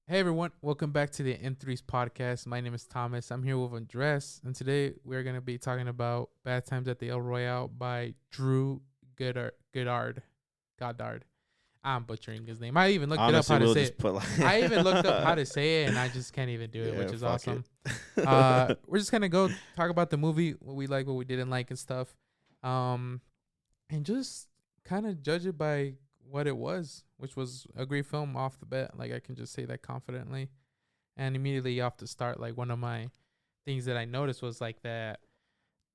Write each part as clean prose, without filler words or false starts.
Hey everyone, welcome back to the N3's podcast. My name is Thomas. I'm here with Andres, and today we're gonna be talking about "Bad Times at the El Royale" by Drew Goddard. I'm butchering his name. I even looked it up Honestly, how to we'll say just it. put like I even looked up how to say it, and I just can't even do it, which yeah, is fuck awesome. it. We're just gonna go talk about the movie, what we like, what we didn't like, and stuff, um, and just kind of judge it by what it was, which was a great film off the bat. Like I can just say that confidently. And immediately off the start, like one of my things that I noticed was like that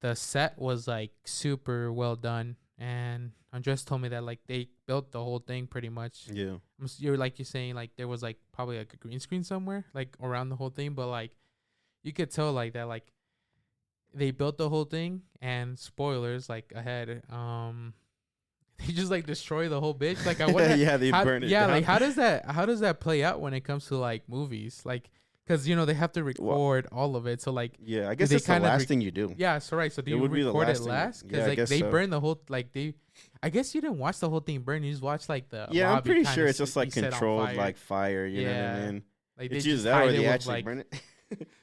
the set was like super well done. And Andres told me that like they built the whole thing pretty much. Yeah, You're saying like there was like probably like a green screen somewhere like around the whole thing, but like you could tell like that like they built the whole thing. And spoilers like ahead, they just like destroy the whole bitch. Like I wonder, yeah, they burn it. yeah, down. like how does that play out when it comes to like movies? Like, cause they have to Well, record all of it. So like, yeah, I do guess they that's the kind of last thing you do. yeah, so right. So do It you would be the record it last thing. last? Cause Yeah, I like guess they so. burn the whole like they. I guess you didn't watch the whole thing burn. You just watched like the Yeah, I'm lobby pretty kinda sure it's just like be set on controlled fire. like fire. You know what Yeah. I mean? Like It's they either just that or hide it they with actually like burn it.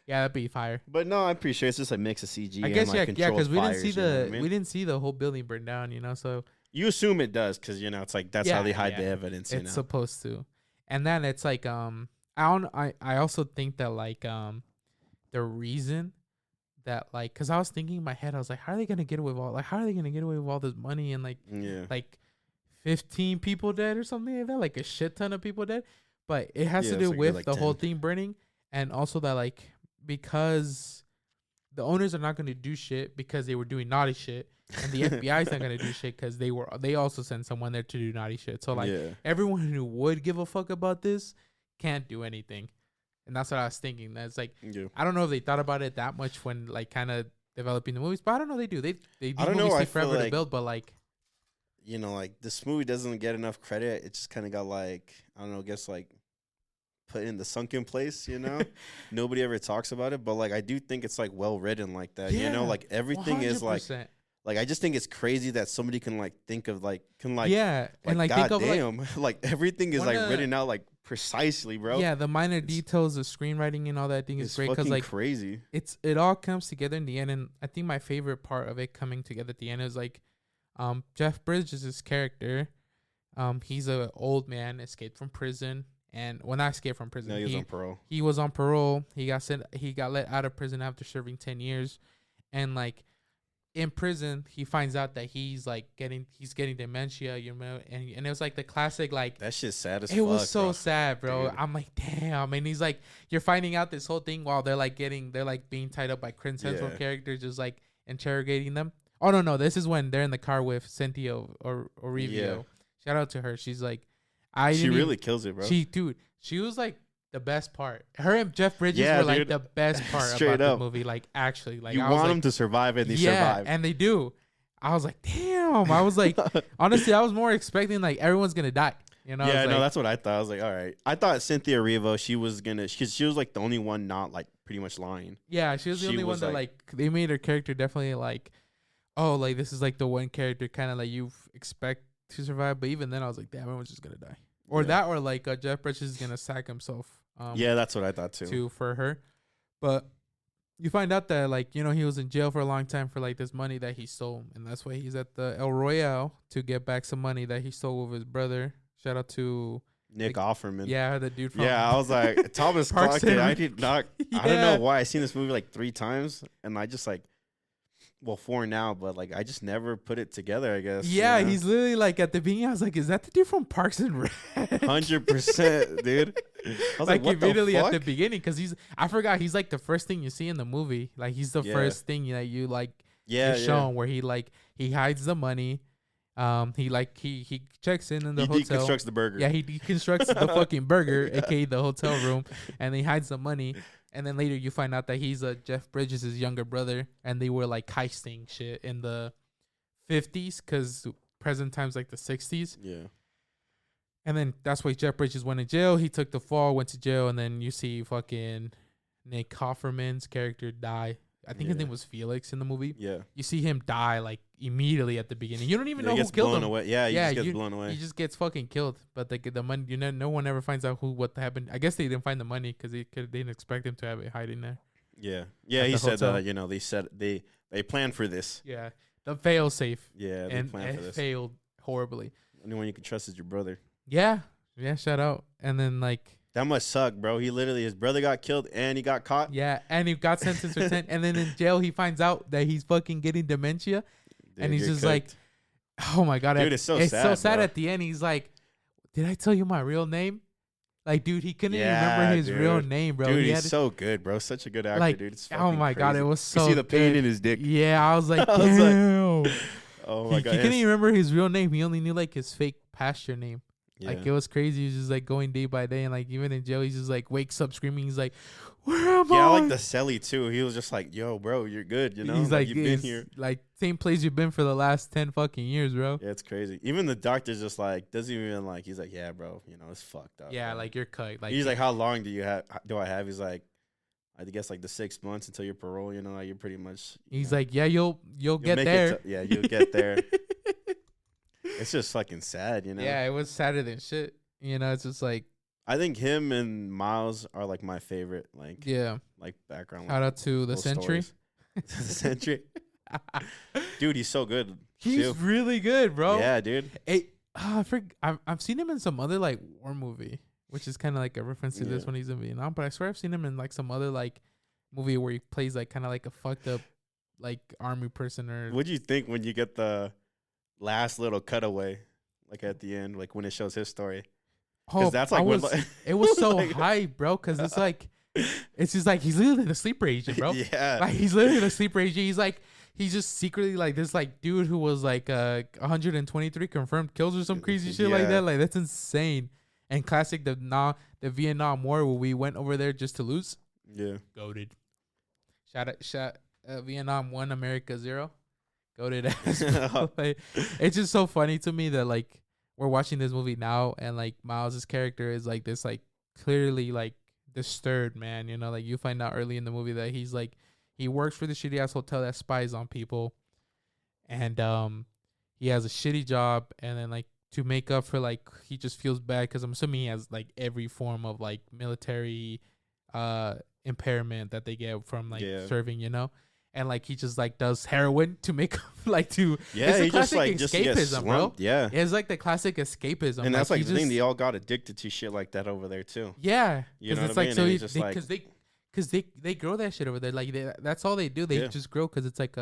yeah, that'd be fire. But no, I'm pretty sure it's just a mix of CG I and guess like yeah, controlled because we didn't see fires, you know what I the mean? we didn't see the whole building burn down. So You assume it does because it's like that's how they hide the evidence. it's supposed to. And then it's like I also think that like the reason that like cuz I was thinking in my head I was like how are they going to get away with all this money and Yeah, like 15 people dead or something like that, like a shit ton of people dead, but it has Yeah, to it's do like with like the whole 10. thing burning. And also that like because the owners are not going to do shit because they were doing naughty shit, and the FBI is not going to do shit because they also sent someone there to do naughty shit. So like Yeah, everyone who would give a fuck about this can't do anything, and that's what I was thinking. That's like yeah. I don't know if they thought about it that much when like kind of developing the movies, but I don't know they do. They these I don't movies know. I take feel forever to like build, but like like this movie doesn't get enough credit. It just kind of got like I don't know, I guess like put in the sunken place. Nobody ever talks about it, but like I do think it's like well written like that. yeah, Like everything is like 100%. I just think it's crazy that somebody can like think of like Yeah, and like think of like goddamn like everything is like wanna- written out like precisely, bro. yeah, the minor It's- details of screenwriting and all that thing is It's great because fucking like crazy. it all comes together in the end. And I think my favorite part of it coming together at the end is like Jeff Bridges' character. He's a old man, escaped from prison, and well, not escaped from prison. No, he was on parole. He was on parole. He got let out of prison after serving 10 years, and like in prison he finds out that he's getting dementia, and it was like the classic like That shit's sad as it fuck. was so bro. sad, bro. Dude. I'm like, damn. And he's like, you're finding out this whole thing while they're like being tied up by Chris Hemsworth Yeah. characters, just like interrogating them. Oh no, this is when they're in the car with Cynthia or Orivio. Yeah. Shout out to her. She's like, She really kills it, bro. she was like the best part. Her and Jeff Bridges Yeah, were like dude. the best part Straight about up. the movie. Like actually, like you I was want like, them to survive and they yeah, survive. and they do. I was like, damn. I was like, honestly, I was more expecting like everyone's gonna die. I was Yeah, no, like, that's what I thought. I was like, all right. I thought Cynthia Erivo, she was gonna, she was like the only one not like pretty much lying. yeah, she was the she only one was that like- like they made her character definitely like, oh, like this is like the one character kind of like you expect to survive. But even then, I was like, damn, everyone's just gonna die, or Yeah. that, or like Jeff Bridges is gonna sack himself. Yeah, that's what I thought too. To for her, but you find out that like he was in jail for a long time for like this money that he stole, and that's why he's at the El Royale to get back some money that he stole with his brother. Shout out to Nick like, Offerman. yeah, the dude from Yeah, I was like, Thomas Parks Clark. and I Rec. did not. I don't know why I seen this movie like 3 times, and I just like, well, 4 now, but like I just never put it together. I guess. yeah, he's literally like at the beginning. I was like, is that the dude from Parks and Rec? 100%, dude. I was Like what the immediately at the fuck? beginning, because I forgot he's like the first thing you see in the movie. Like he's the Yeah. first thing that you like Yeah, is shown where he hides the money. He checks in the He hotel. deconstructs the burger. Yeah, he deconstructs the fucking burger, aka the hotel room, and he hides the money. And then later you find out that he's Jeff Bridges' younger brother, and they were like heisting shit in the 50s, because present times like the 60s. Yeah. And then that's why Jeff Bridges went to jail. He took the fall, went to jail, and then you see fucking Nick Offerman's character die I think his name was Felix in the movie. Yeah. You see him die like immediately at the beginning. You don't even know he who gets killed blown him. away. Yeah, he just gets blown away. He just gets fucking killed. But the money, no one ever finds out what happened. I guess they didn't find the money because they didn't expect him to have it hiding there. Yeah, At he the said hotel. that. You know, they planned for this. Yeah, the fail safe. Yeah, they And planned for it this. failed horribly. Only one you can trust is your brother. Yeah, shout out. And then like. That must suck, bro. His brother got killed and he got caught. Yeah, and he got sentenced for 10. And then in jail, he finds out that he's fucking getting dementia. Dude, and he's just cooked. like, oh my God. Dude, it's so sad. So sad bro. at the end. He's like, did I tell you my real name? Like, dude, he couldn't even Yeah, remember his dude. real name, bro. Dude, He he's so good, bro. Such a good actor, like, dude. It's oh my God, crazy. it was so You see the pain good. in his dick. Yeah, I was like, I was like, damn. Oh my God. He couldn't even remember his real name. He only knew like his fake pasture name. Yeah. Like, it was crazy. He was just like going day by day. And like, even in jail, he's just like wakes up screaming. He's like, where am I? Yeah, I like the celly too. He was just like, yo, bro, you're good. You know, He's like, you've been here. Like, same place you've been for the last 10 fucking years, bro. Yeah, it's crazy. Even the doctor's just like, doesn't even like, he's like, yeah, bro, you know, it's fucked up. Yeah, bro. like you're cut. Like He's like, how long do I have? He's like, I guess like the 6 months until your parole, you know, like you're pretty much. He's like, yeah, you'll get make there. yeah, you'll get there. It's just fucking sad, you know? Yeah, it was sadder than shit. You know, it's just like, I think him and Miles are like my favorite, like, yeah. like background. Shout out to the little Sentry. stories. The Sentry. Dude, he's so good. He's too. really good, bro. Yeah, dude. I've seen him in some other like war movie, which is kind of like a reference to this Yeah. when he's in Vietnam. But I swear I've seen him in like some other like movie where he plays like kind of like a fucked up like army person or. What'd you think when you get the last little cutaway, like at the end, like when it shows his story? Because that's like it was so like- hype, bro. Because it's like, it's just like he's literally the sleeper agent, bro. Yeah. Like he's literally the sleeper agent. He's just secretly like this like dude who was like 123 confirmed kills or some crazy shit like Yeah. that. Like that's insane. And classic the Vietnam War where we went over there just to lose. Yeah. Goated. Shot Vietnam 1, America 0. Goated ass. Bro. Like, it's just so funny to me that like we're watching this movie now and like Miles' character is like this like clearly like disturbed man, you know, like you find out early in the movie that he's like he works for the shitty ass hotel that spies on people and he has a shitty job and then like to make up for like he just feels bad because I'm assuming he has like every form of like military impairment that they get from like serving, you know. And like he just like does heroin to make like to Yeah, it's the he just classic like just gets escapism, bro. slumped. Yeah. It's like the classic escapism, And that's like the he thing. just- They all got addicted to shit like that over there too. yeah, You know it's what I like mean? so And he, he's just like- because they grow that shit over there. Like that's all they do. They Yeah. just grow because it's like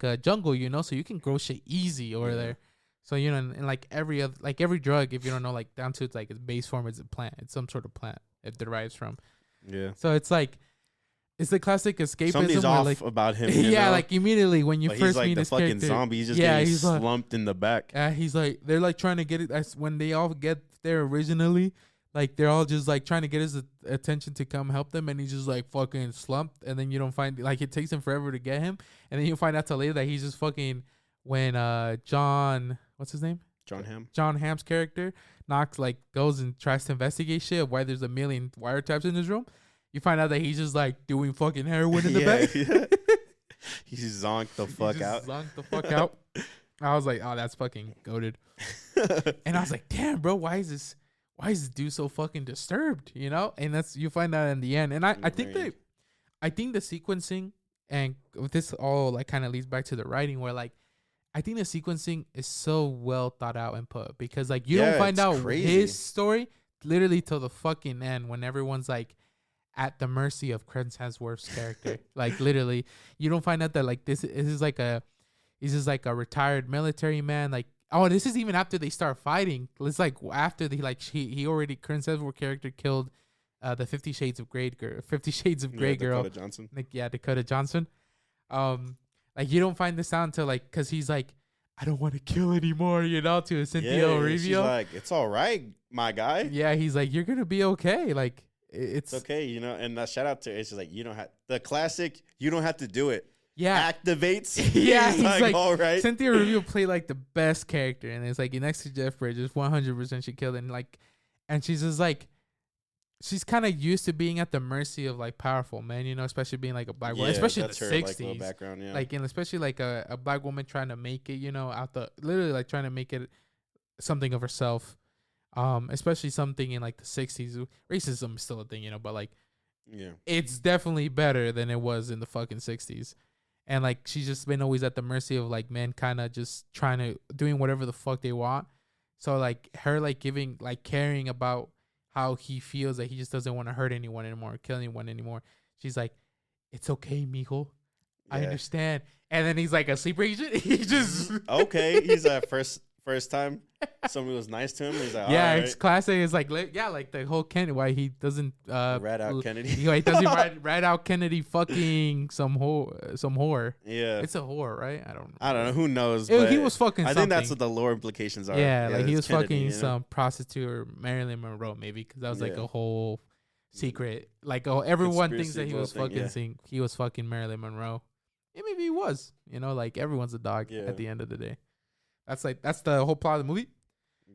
a jungle, you know. So you can grow shit easy over Yeah. there. So you know, and like every other like every drug, if you don't know, like down to its like its base form is a plant. It's some sort of plant it derives from. Yeah. So it's like it's the classic escapism. Something's where, off like, about him. yeah, You know? like immediately when you Like, first he's like meet the this fucking character, zombie. He's just yeah, getting he's like, slumped in the back. he's like they're like trying to get it. That's when they all get there originally. Like they're all just like trying to get his attention to come help them, and he's just like fucking slumped. And then you don't find like it takes him forever to get him, and then you find out till later that he's just fucking when John, what's his name? John Hamm. John Hamm's character goes and tries to investigate shit of why there's a million wiretaps in his room. You find out that he's just like doing fucking heroin in the back. Yeah. He's zonked the fuck He out. just zonked the fuck out. I was like, oh, that's fucking goated. And I was like, damn, bro, why is this dude so fucking disturbed? You know? And that's you find out in the end. And I think Right. I think the sequencing and this all like kind of leads back to the writing where like I think the sequencing is so well thought out and put because like you don't Yeah, find it's out crazy. his story literally till the fucking end when everyone's like at the mercy of Chris Hemsworth's character. Like literally, you don't find out that like this is like he's just like a retired military man. Like this is even after they start fighting. It's like after he already Chris Hemsworth's character killed the 50 Shades of Grey girl. Dakota Johnson. Like Dakota Johnson. Like you don't find this out until like because he's like I don't want to kill anymore, you know, to Cynthia She's Erivo. like, it's all right, my guy. Yeah, he's like you're gonna be okay. Like it's okay, you know. And shout out to it's just like you don't have the classic. You don't have to do it. yeah. Activates. Yeah, he's like all right. Cynthia Erivo played like the best character, and it's like next to Jeff Bridges, 100% she killed it. And like, and she's just like, she's kind of used to being at the mercy of like powerful men, you know, especially being like a black woman, Yeah, especially in the that's her like little 60s. background. Yeah, Like, and especially like a black woman trying to make it, you know, literally like trying to make it something of herself. Especially something in like the 60s. Racism is still a thing, you know, but like yeah, it's definitely better than it was in the fucking 60s. And like she's just been always at the mercy of like men kind of just trying to doing whatever the fuck they want. So like her like giving like caring about how he feels that he just doesn't want to hurt anyone anymore, kill anyone anymore. She's like, "It's okay, mijo. I yeah. understand." And then he's like a sleeper agent. He just Okay, he's first time somebody was nice to him. He's like, yeah, all it's classic. It's like yeah, like the whole Kennedy why he doesn't rat out Kennedy. he doesn't rat out Kennedy fucking some whore. Yeah, It's a whore, right? I don't know. Who knows? He But was fucking I something. think that's what the lore implications are. Yeah, like he was it's Kennedy, fucking you know? some prostitute or Marilyn Monroe maybe because that was like Yeah. a whole secret. Like everyone thinks that he was Conspiracy fucking thing, he was fucking Marilyn Monroe. Yeah, maybe he was. You know, like everyone's a dog Yeah. at the end of the day. That's the whole plot of the movie.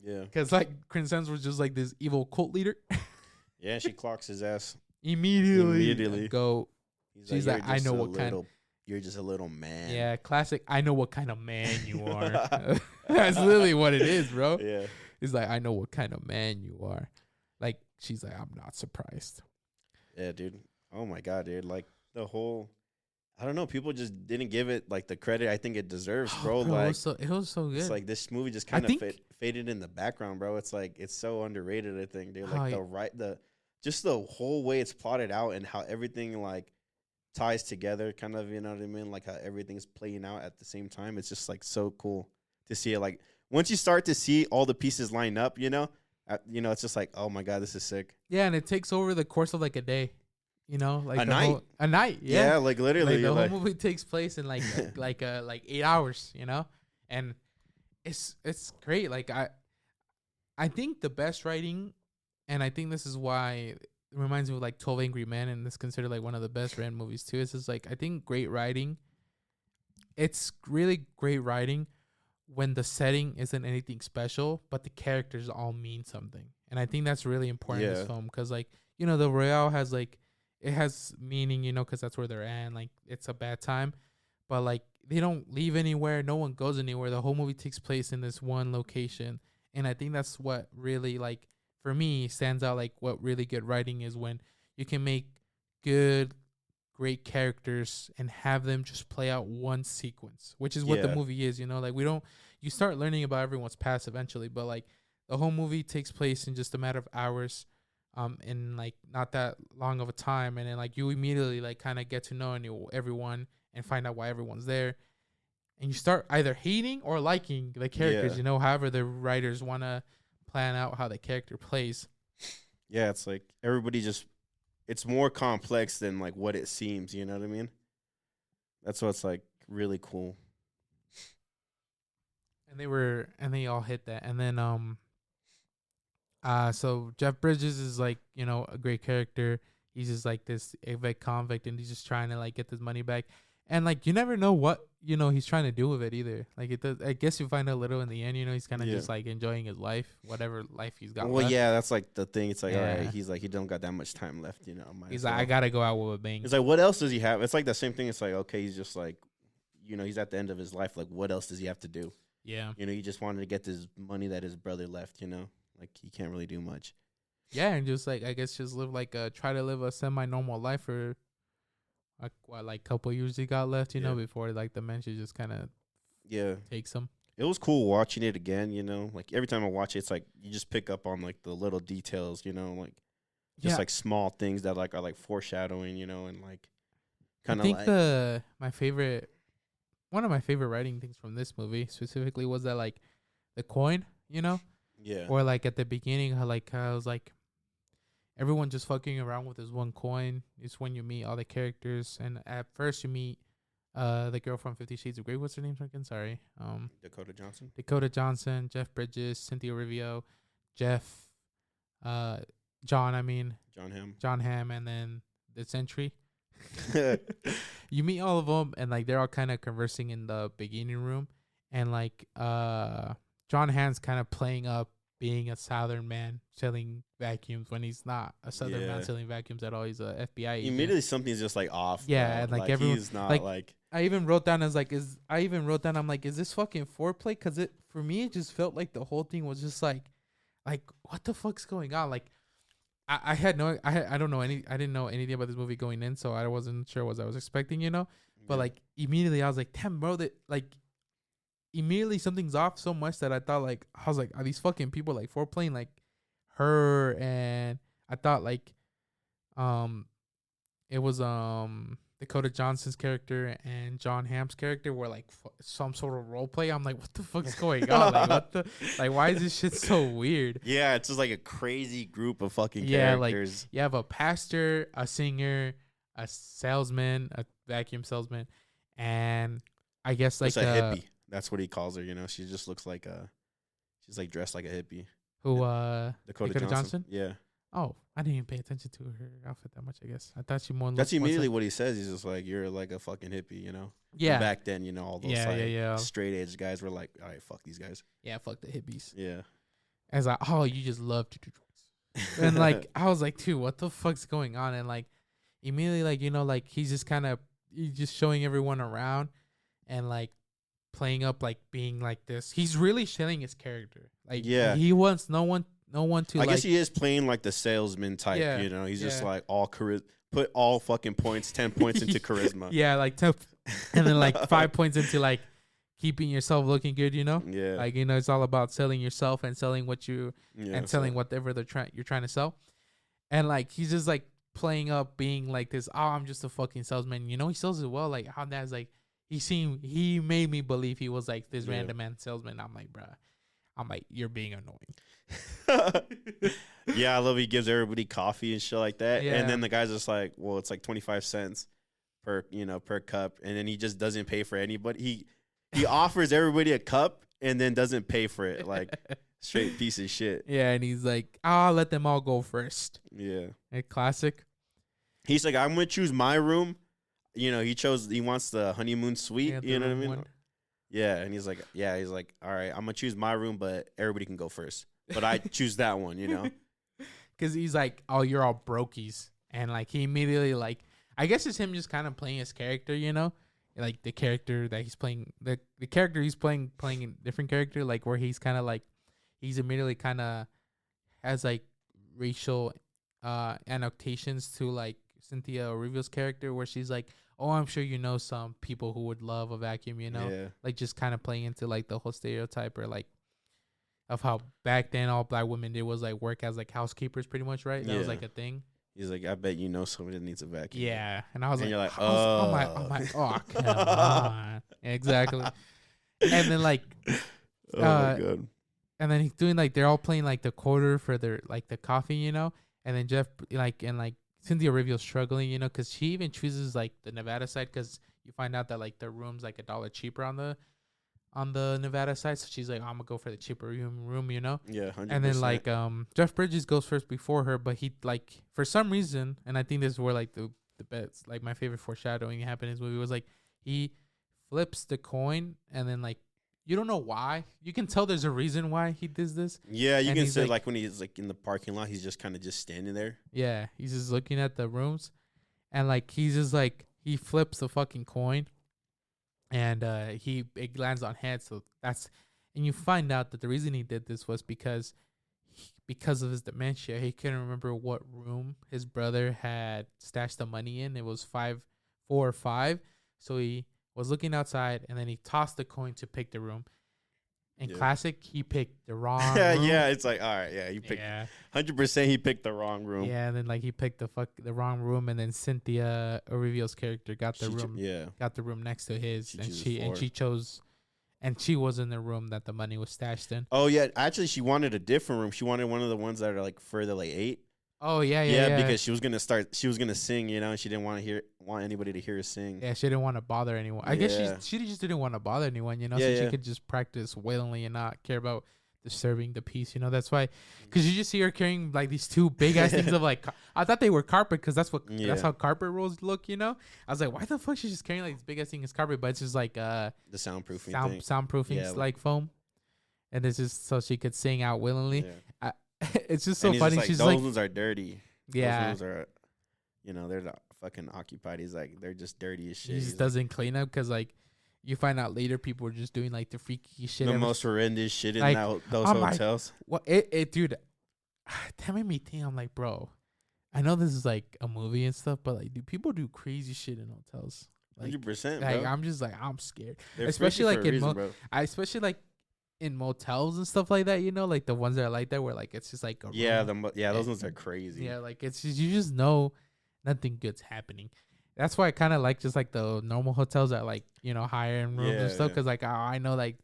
Yeah, Because like Crimson was just like this evil cult leader. yeah. She clocks his ass. Immediately go. He's She's "You're like, I just know a what kind. little- You're just a little man. Yeah, classic. I know what kind of man you are. That's literally what it is, bro. Yeah. He's like, I know what kind of man you are. Like, she's like, I'm not surprised. Yeah, dude. Oh my god, dude. Like the whole, I don't know. People just didn't give it like the credit I think it deserves, bro. Bro, Like it was so good. it's like this movie just I kind of think- faded in the background, bro. It's like it's so underrated. I think, dude. Oh, Like yeah. just the whole way it's plotted out and how everything like ties together, kind of. You know what I mean? Like how everything's playing out at the same time. It's just like so cool to see it. Like once you start to see all the pieces line up, it's just like, oh my god, this is sick. Yeah, and it takes over the course of like a day. You know, like A night. A night. Yeah, Yeah. like literally, Like the like, whole movie takes place in like like 8 hours, you know, and it's great. Like I think the best writing, and I think this is why it reminds me of like 12 Angry Men, and it's considered like one of the best ran movies too. It's just like I think great writing. It's really great writing when the setting isn't anything special, but the characters all mean something, and I think that's really important in Yeah. this film because like you know the Royale has like. It has meaning, you know, because that's where they're at. And, like, it's a bad time. But, like, they don't leave anywhere. No one goes anywhere. The whole movie takes place in this one location. And I think that's what really, like, for me, stands out. Like, what really good writing is when you can make good, great characters and have them just play out one sequence, which is what the Yeah. movie is, you know? Like, you start learning about everyone's past eventually. But, like, the whole movie takes place in just a matter of hours. In like not that long of a time, and then like you immediately like kind of get to know everyone and find out why everyone's there, and you start either hating or liking the characters. Yeah. You know, however the writers want to plan out how the character plays. yeah, it's like everybody just, it's more complex than like what it seems. You know what I mean? That's what's like really cool. And they all hit that, and then so Jeff Bridges is like, you know, a great character. He's just like this convict, and he's just trying to like get this money back. And like you never know what, you know, he's trying to do with it either. Like it does, I guess you find out a little in the end, you know, he's kind of Yeah. just like enjoying his life, whatever life he's got. Well, left. yeah, that's like the thing. It's like, all Yeah. right, he's like, he don't got that much time left, you know. might He's as like, well. I gotta go out with a bang. It's like, what else does he have? It's like the same thing. It's like, okay, he's just like, you know, he's at the end of his life. Like, what else does he have to do? Yeah. You know, he just wanted to get this money that his brother left, you know? Like, he can't really do much. Yeah, and just like I guess just live like try to live a semi-normal life for like couple years he got left, you know, Yeah. before like dementia just kind of Yeah. takes him. It was cool watching it again, you know? Like, every time I watch it, it's like, you just pick up on, like, the little details, you know? Like, just, Yeah. like, small things that, like, are, like, foreshadowing, you know? And, like, I kind of think like... one of my favorite writing things from this movie specifically was that like the coin, you know, Yeah. or like at the beginning, how I was like everyone just fucking around with this one coin. It's when you meet all the characters, and at first you meet the girl from 50 Shades of Grey. What's her name again? Sorry, Dakota Johnson, Jeff Bridges, Cynthia Rivio, John Hamm, and then the Sentry. You meet all of them, and like they're all kind of conversing in the beginning room, and like John Hamm's kind of playing up being a Southern man selling vacuums when he's not a Southern man selling vacuums at all. He's a FBI agent. Immediately something's just like off. Yeah, bro. and like everyone, he's not like, like. I even wrote down I'm like, is this fucking foreplay? Because it for me it just felt like the whole thing was just like what the fuck's going on? Like I had no I don't know I didn't know anything about this movie going in, so I wasn't sure what I was expecting, you know. But like immediately I was like, damn, bro, that like immediately something's off so much that I thought like I was like, are these fucking people like foreplaying like her? And I thought like it was Dakota Johnson's character and John Hamm's character were like some sort of role play. I'm like, what the fuck's going on? Like, what the like? Why is this shit so weird? Yeah, it's just like a crazy group of fucking Like characters. you have a pastor, a singer, a salesman, a vacuum salesman, and I guess like a hippie. That's what he calls her. You know, she just looks like she's like dressed like a hippie. Who Dakota Johnson? Yeah. Oh, I didn't even pay attention to her outfit that much, I guess. I thought she more. That's immediately what he says. He's just like, you're like a fucking hippie, you know? Yeah. And back then, you know, all those straight edge guys were like, all right, fuck these guys. Yeah, fuck the hippies. Yeah. I was like, oh, you just love to do drugs. And like, I was like, dude, what the fuck's going on? And like, immediately, like, you know, like he's just showing everyone around and like playing up like being like this. He's really showing his character. Like, he wants no one to. I guess he is playing like the salesman type. You know, he's just like all put all fucking points, 10 points into charisma. Yeah, like and then like 5 points into like keeping yourself looking good. You know. Yeah. Like, you know, it's all about selling yourself and selling what selling whatever you're trying to sell. And like he's just like playing up being like this. Oh, I'm just a fucking salesman. You know, he sells it well. Like how that's like he made me believe he was like this random man salesman. I'm like, bruh. I'm like, you're being annoying. Yeah, I love he gives everybody coffee and shit like that. Yeah. And then the guy's just like, well, it's like 25 cents per cup. And then he just doesn't pay for anybody. He offers everybody a cup and then doesn't pay for it. Like straight piece of shit. Yeah, and he's like, I'll let them all go first. Yeah. A classic. He's like, I'm going to choose my room. You know, he wants the honeymoon suite. You know what I mean? Yeah, and he's like, all right, I'm gonna choose my room, but everybody can go first. But I choose that one, you know, because he's like, oh, you're all brokies, and like he immediately like, I guess it's him just kind of playing his character, you know, like the character that he's playing, the character he's playing a different character, like where he's kind of like, he's immediately kind of has like racial annotations to like Cynthia Erivo's character, where she's like, oh, I'm sure you know some people who would love a vacuum, you know? Like just kind of playing into like the whole stereotype or like of how back then all black women did was like work as like housekeepers pretty much, right? That was like a thing. He's like, I bet you know somebody that needs a vacuum. Yeah. And I was and like, you're like, oh, come on. Exactly. And then like, oh my God. And then he's doing like, they're all playing like the quarter for their like the coffee, you know? And then Jeff like Cynthia Erivo's struggling, you know, because she even chooses like the Nevada side because you find out that like the room's like $1 cheaper on the Nevada side. So she's like, I'm gonna go for the cheaper room, you know. Yeah, 100%. And then like Jeff Bridges goes first before her, but he like for some reason, and I think this is where like the bets, like my favorite foreshadowing happened in this movie was like he flips the coin and then like you don't know why. You can tell there's a reason why he does this. Yeah, you can say like when he's like in the parking lot, he's just kind of just standing there. Yeah, he's just looking at the rooms, and like he's just like he flips the fucking coin, and it lands on heads. So and you find out that the reason he did this was because of his dementia. He couldn't remember what room his brother had stashed the money in. It was 4 or 5. So he was looking outside, and then he tossed the coin to pick the room. In classic, he picked the wrong room. Yeah, it's like, all right, yeah, he picked 100%. He picked the wrong room. Yeah, and then like he picked the wrong room, and then Cynthia Erivo's character got the room next to his, she was in the room that the money was stashed in. Oh yeah, actually, she wanted a different room. She wanted one of the ones that are like further like 8. Oh yeah. Because she was gonna sing, you know, and she didn't want anybody to hear her sing. Yeah, she didn't want to bother anyone. I guess she just didn't want to bother anyone, you know, so she could just practice wailingly and not care about disturbing the peace, you know. That's why, because you just see her carrying like these 2 big ass things of like, I thought they were carpet because that's how carpet rolls look, you know. I was like, why the fuck she's just carrying like this big ass thing as carpet, but it's just like the soundproofing like foam. and it's just so she could sing out willingly. Yeah. It's just so and he's funny. Just like, She's those like, ones are dirty. yeah, Those ones are, they're not fucking occupied. He's like, they're just dirty as shit. he just doesn't clean up because like you find out later people are just doing like the freaky shit. The most horrendous shit in like, those I'm hotels. Like, it, dude, that made me think. I'm like, bro, I know this is like a movie and stuff, but like, do people do crazy shit in hotels? Like, 100%, like bro. I'm just like, I'm scared, They're especially like in especially like in motels and stuff like that. You know, like the ones that are like that, where like it's just like a room. those ones are crazy. Yeah, like it's just, you just know nothing good's happening. That's why I kind of like just like the normal hotels that like, you know, higher end rooms and stuff, because like I know like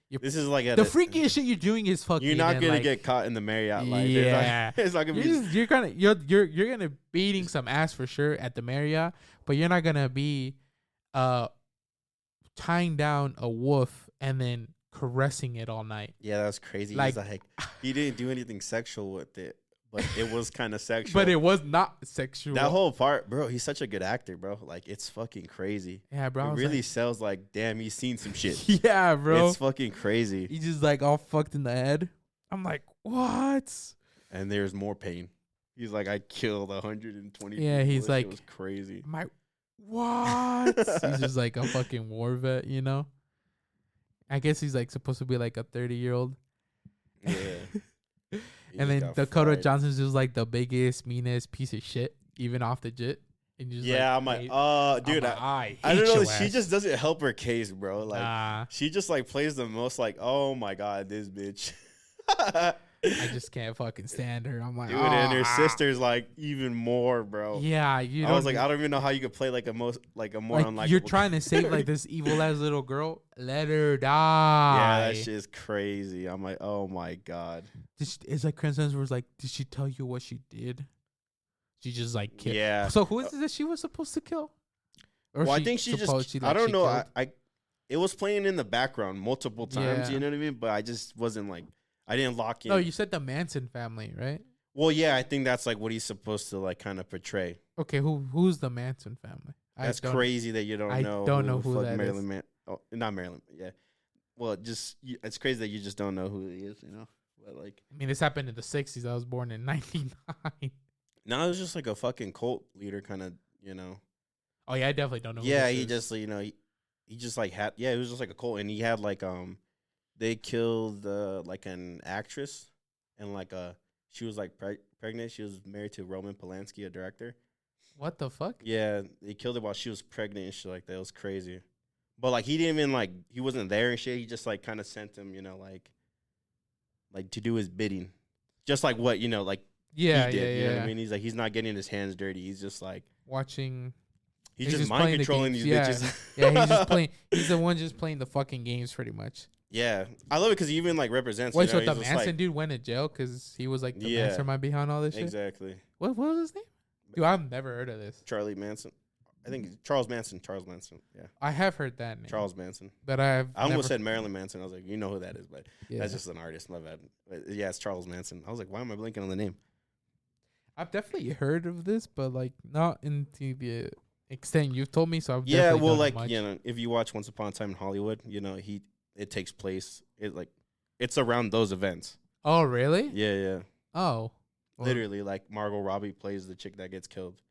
this is like the freakiest shit you're doing is fucking. You're not gonna like, get caught in the Marriott. Like, yeah, it's not gonna be. You're gonna beating some ass for sure at the Marriott, but you're not gonna be tying down a wolf and then caressing it all night. Yeah, that's crazy. Like, he's like, he didn't do anything sexual with it, but it was kind of sexual. But it was not sexual. That whole part, bro. He's such a good actor, bro. Like, it's fucking crazy. Yeah, bro. It really sells like, damn, he's seen some shit. Yeah, bro. It's fucking crazy. He's just like all fucked in the head. I'm like, what? And there's more pain. He's like, I killed 120 Yeah, people. he's That like, shit was crazy. I'm like, what? He's just like a fucking war vet, you know? I guess he's like supposed to be like a 30-year-old. Yeah. And then Dakota Johnson's just like the biggest, meanest piece of shit, even off the jet. And just I'm like, oh, dude, I don't know. She just doesn't help her case, bro. Like, she just like plays the most like, oh my god, this bitch. I just can't fucking stand her. I'm like, dude, and her sister's like even more, bro. Yeah, I was like, I don't even know how you could play like a more unlikable. You're trying to save like this evil ass little girl. Let her die. Yeah, that shit is crazy. I'm like, oh my god. It's like Chris Hemsworth was like, did she tell you what she did? She just like killed. Yeah. So who is it that she was supposed to kill? Or I think she just. I don't know. I it was playing in the background multiple times. Yeah. You know what I mean? But I just wasn't like. I didn't lock in. No, you said the Manson family, right? Well, yeah, I think that's like what he's supposed to like kind of portray. Okay, who's the Manson family? That's crazy that you don't know. I don't know who that Marilyn is. Oh, not Marilyn. Yeah. Well, it's crazy that you just don't know who he is. You know, but like. I mean, this happened in the '60s. I was born in '99. No, it was just like a fucking cult leader, kind of. You know. Oh yeah, I definitely don't know. Yeah, he just he just like had it was just like a cult, and he had like they killed like an actress, and like she was like pregnant. She was married to Roman Polanski, a director. What the fuck? Yeah, they killed her while she was pregnant and shit like that. It was crazy. But like he didn't even like he wasn't there and shit. He just like kind of sent him, you know, like to do his bidding, just like what like he did. You know what I mean? He's like he's not getting his hands dirty. He's just like watching. He's just mind controlling these bitches. Yeah, he's just playing. He's the one just playing the fucking games, pretty much. Yeah, I love it because he even like represents. Wait, so the Manson dude went to jail because he was like the mastermind behind all this shit? Exactly. What was his name? Dude, I've never heard of this. Charlie Manson. I think Charles Manson. Charles Manson. Yeah. I have heard that name. Charles Manson. But I almost said Marilyn Manson. I was like, you know who that is, but that's just an artist. My bad. But yeah, it's Charles Manson. I was like, why am I blinking on the name? I've definitely heard of this, but like not into the extent you've told me. So I've well, like if you watch Once Upon a Time in Hollywood, it takes place. It's around those events. Oh, really? Yeah. Oh, well, literally, like Margot Robbie plays the chick that gets killed.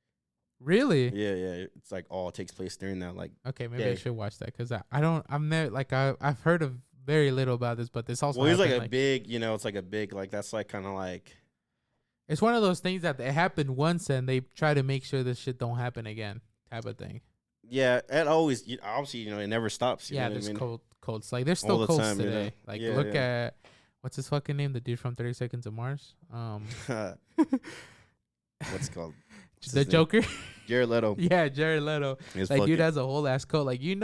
Really? Yeah. It's like all takes place during that. Like, okay, maybe I should watch that because I don't. I'm there. Like I've heard of very little about this, but this also. Well, he's like a big. It's like a big. Like that's like kind of like. It's one of those things that it happened once, and they try to make sure this shit don't happen again, type of thing. Yeah, it always obviously it never stops. Yeah, there's cults. Like there's still cults today. Like look at what's his fucking name? The dude from 30 Seconds to Mars. What's it called? The Joker. Jared Leto. Yeah, Jared Leto. Like dude has a whole ass cult. Like you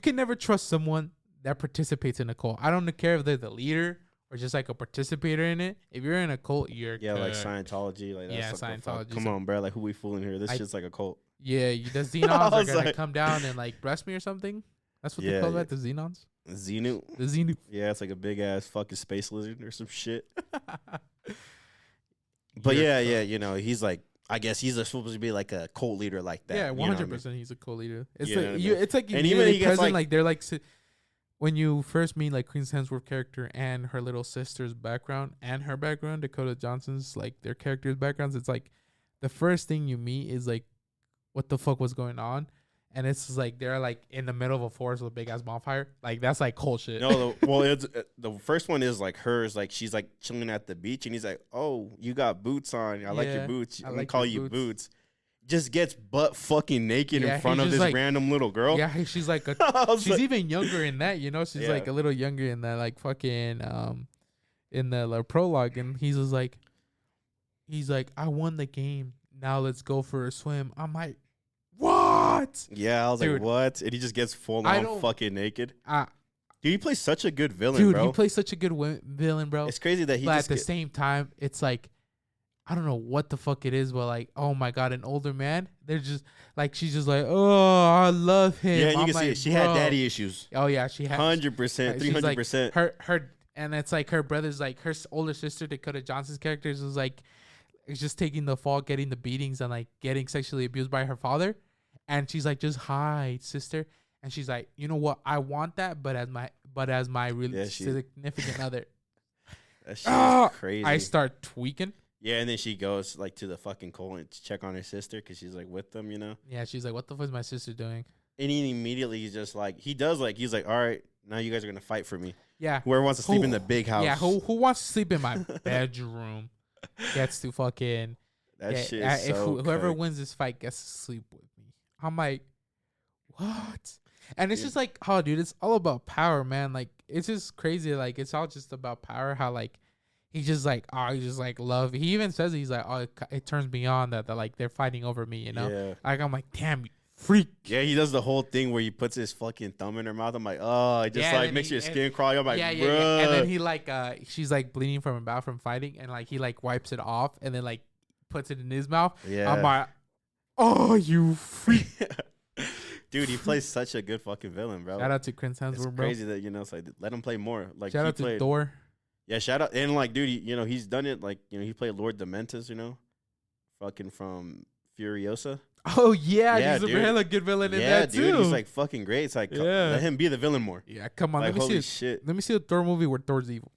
can never trust someone that participates in a cult. I don't care if they're the leader or just like a participator in it. If you're in a cult, you're like Scientology. Like that's Scientology. Come on, bro. Like who we fooling here? This shit's like a cult. Yeah, the Xenons are gonna come down and like breast me or something. That's what they call that, the Xenons. Xenu. The Xenu. Yeah, it's like a big ass fucking space lizard or some shit. But he's like, I guess he's supposed to be like a cult leader like that. Yeah, 100%. He's a cult leader. It's and even he gets like they're like when you first meet like Chris Hemsworth character and her little sister's background and her background, Dakota Johnson's like their characters' backgrounds, it's like the first thing you meet is like what the fuck was going on. And it's just like they're like in the middle of a forest with a big ass bonfire. Like that's like cool shit. No, well, it's the first one is like hers. Like she's like chilling at the beach, and he's like, "Oh, you got boots on. I like your Yeah, boots. I I'm like gonna call your you boots." boots." Just gets butt fucking naked Yeah, in front he's of just this like- random little girl. Yeah, she's like I was she's like- even younger in that, you know. She's Yeah. like a little younger in that, like fucking in the like, prologue, and he's like, I won the game. Now let's go for a swim. I'm like, what? Yeah, I was Dude, like, what? And he just gets full I on don't- fucking naked. Uh, Dude, he plays such a good villain, dude, bro. he plays such a good villain, bro. It's crazy that he But at just the same time, it's like, I don't know what the fuck it is, but like, oh my god, an older man. They're just like, she's just like, oh, I love him. yeah, and you I'm can see like, it. She had bro. daddy issues. Oh yeah, she had 100%, she's like, 300%. her, and it's like her brother's like her older sister Dakota Johnson's characters was like, is just taking the fall, getting the beatings, and like getting sexually abused by her father, and she's like, just hide, sister, and she's like, you know what, I want that, but as my really Yeah, she- significant other, That shit is crazy. I start tweaking. Yeah, and then she goes like to the fucking coal and to check on her sister because she's like with them, you know. Yeah, she's like, what the fuck is my sister doing? And he immediately he's just like he's like, all right, now you guys are gonna fight for me. Yeah, Whoever wants to sleep Who- in the big house. yeah. Who wants to sleep in my bedroom gets to fucking. that Yeah, shit if is so whoever cooked. wins this fight gets to sleep with me. I'm like, what? And it's Dude. just like, oh, dude, it's all about power, man. Like, it's just crazy. Like, it's all just about power. How like he's just like, oh, he just like love. He even says he's like, oh, it turns me on that like they're fighting over me. You know, Yeah. like I'm like, damn, you freak. Yeah, he does the whole thing where he puts his fucking thumb in her mouth. I'm like, oh, it just Yeah, like and makes he- your and- skin crawl. I'm like, yeah, bruh. yeah, yeah. And then he like, she's like bleeding from her mouth from fighting, and like he like wipes it off, and then like puts it in his mouth. Yeah. I'm like, oh, you freak. Dude, he plays such a good fucking villain, bro. Shout out to Chris It's Hemsworth, bro. crazy that it's like let him play more. Like Shout he out to played, Thor. Yeah, shout out and like, dude, he's done it. Like, he played Lord Dementus, fucking from Furiosa. Oh yeah, Yeah, he's a dude. hella good villain in Yeah, that dude, too. he's like fucking great. It's like, Yeah. let him be the villain more. yeah, come on, Like, let me holy see. shit, Let me see a Thor movie where Thor's evil.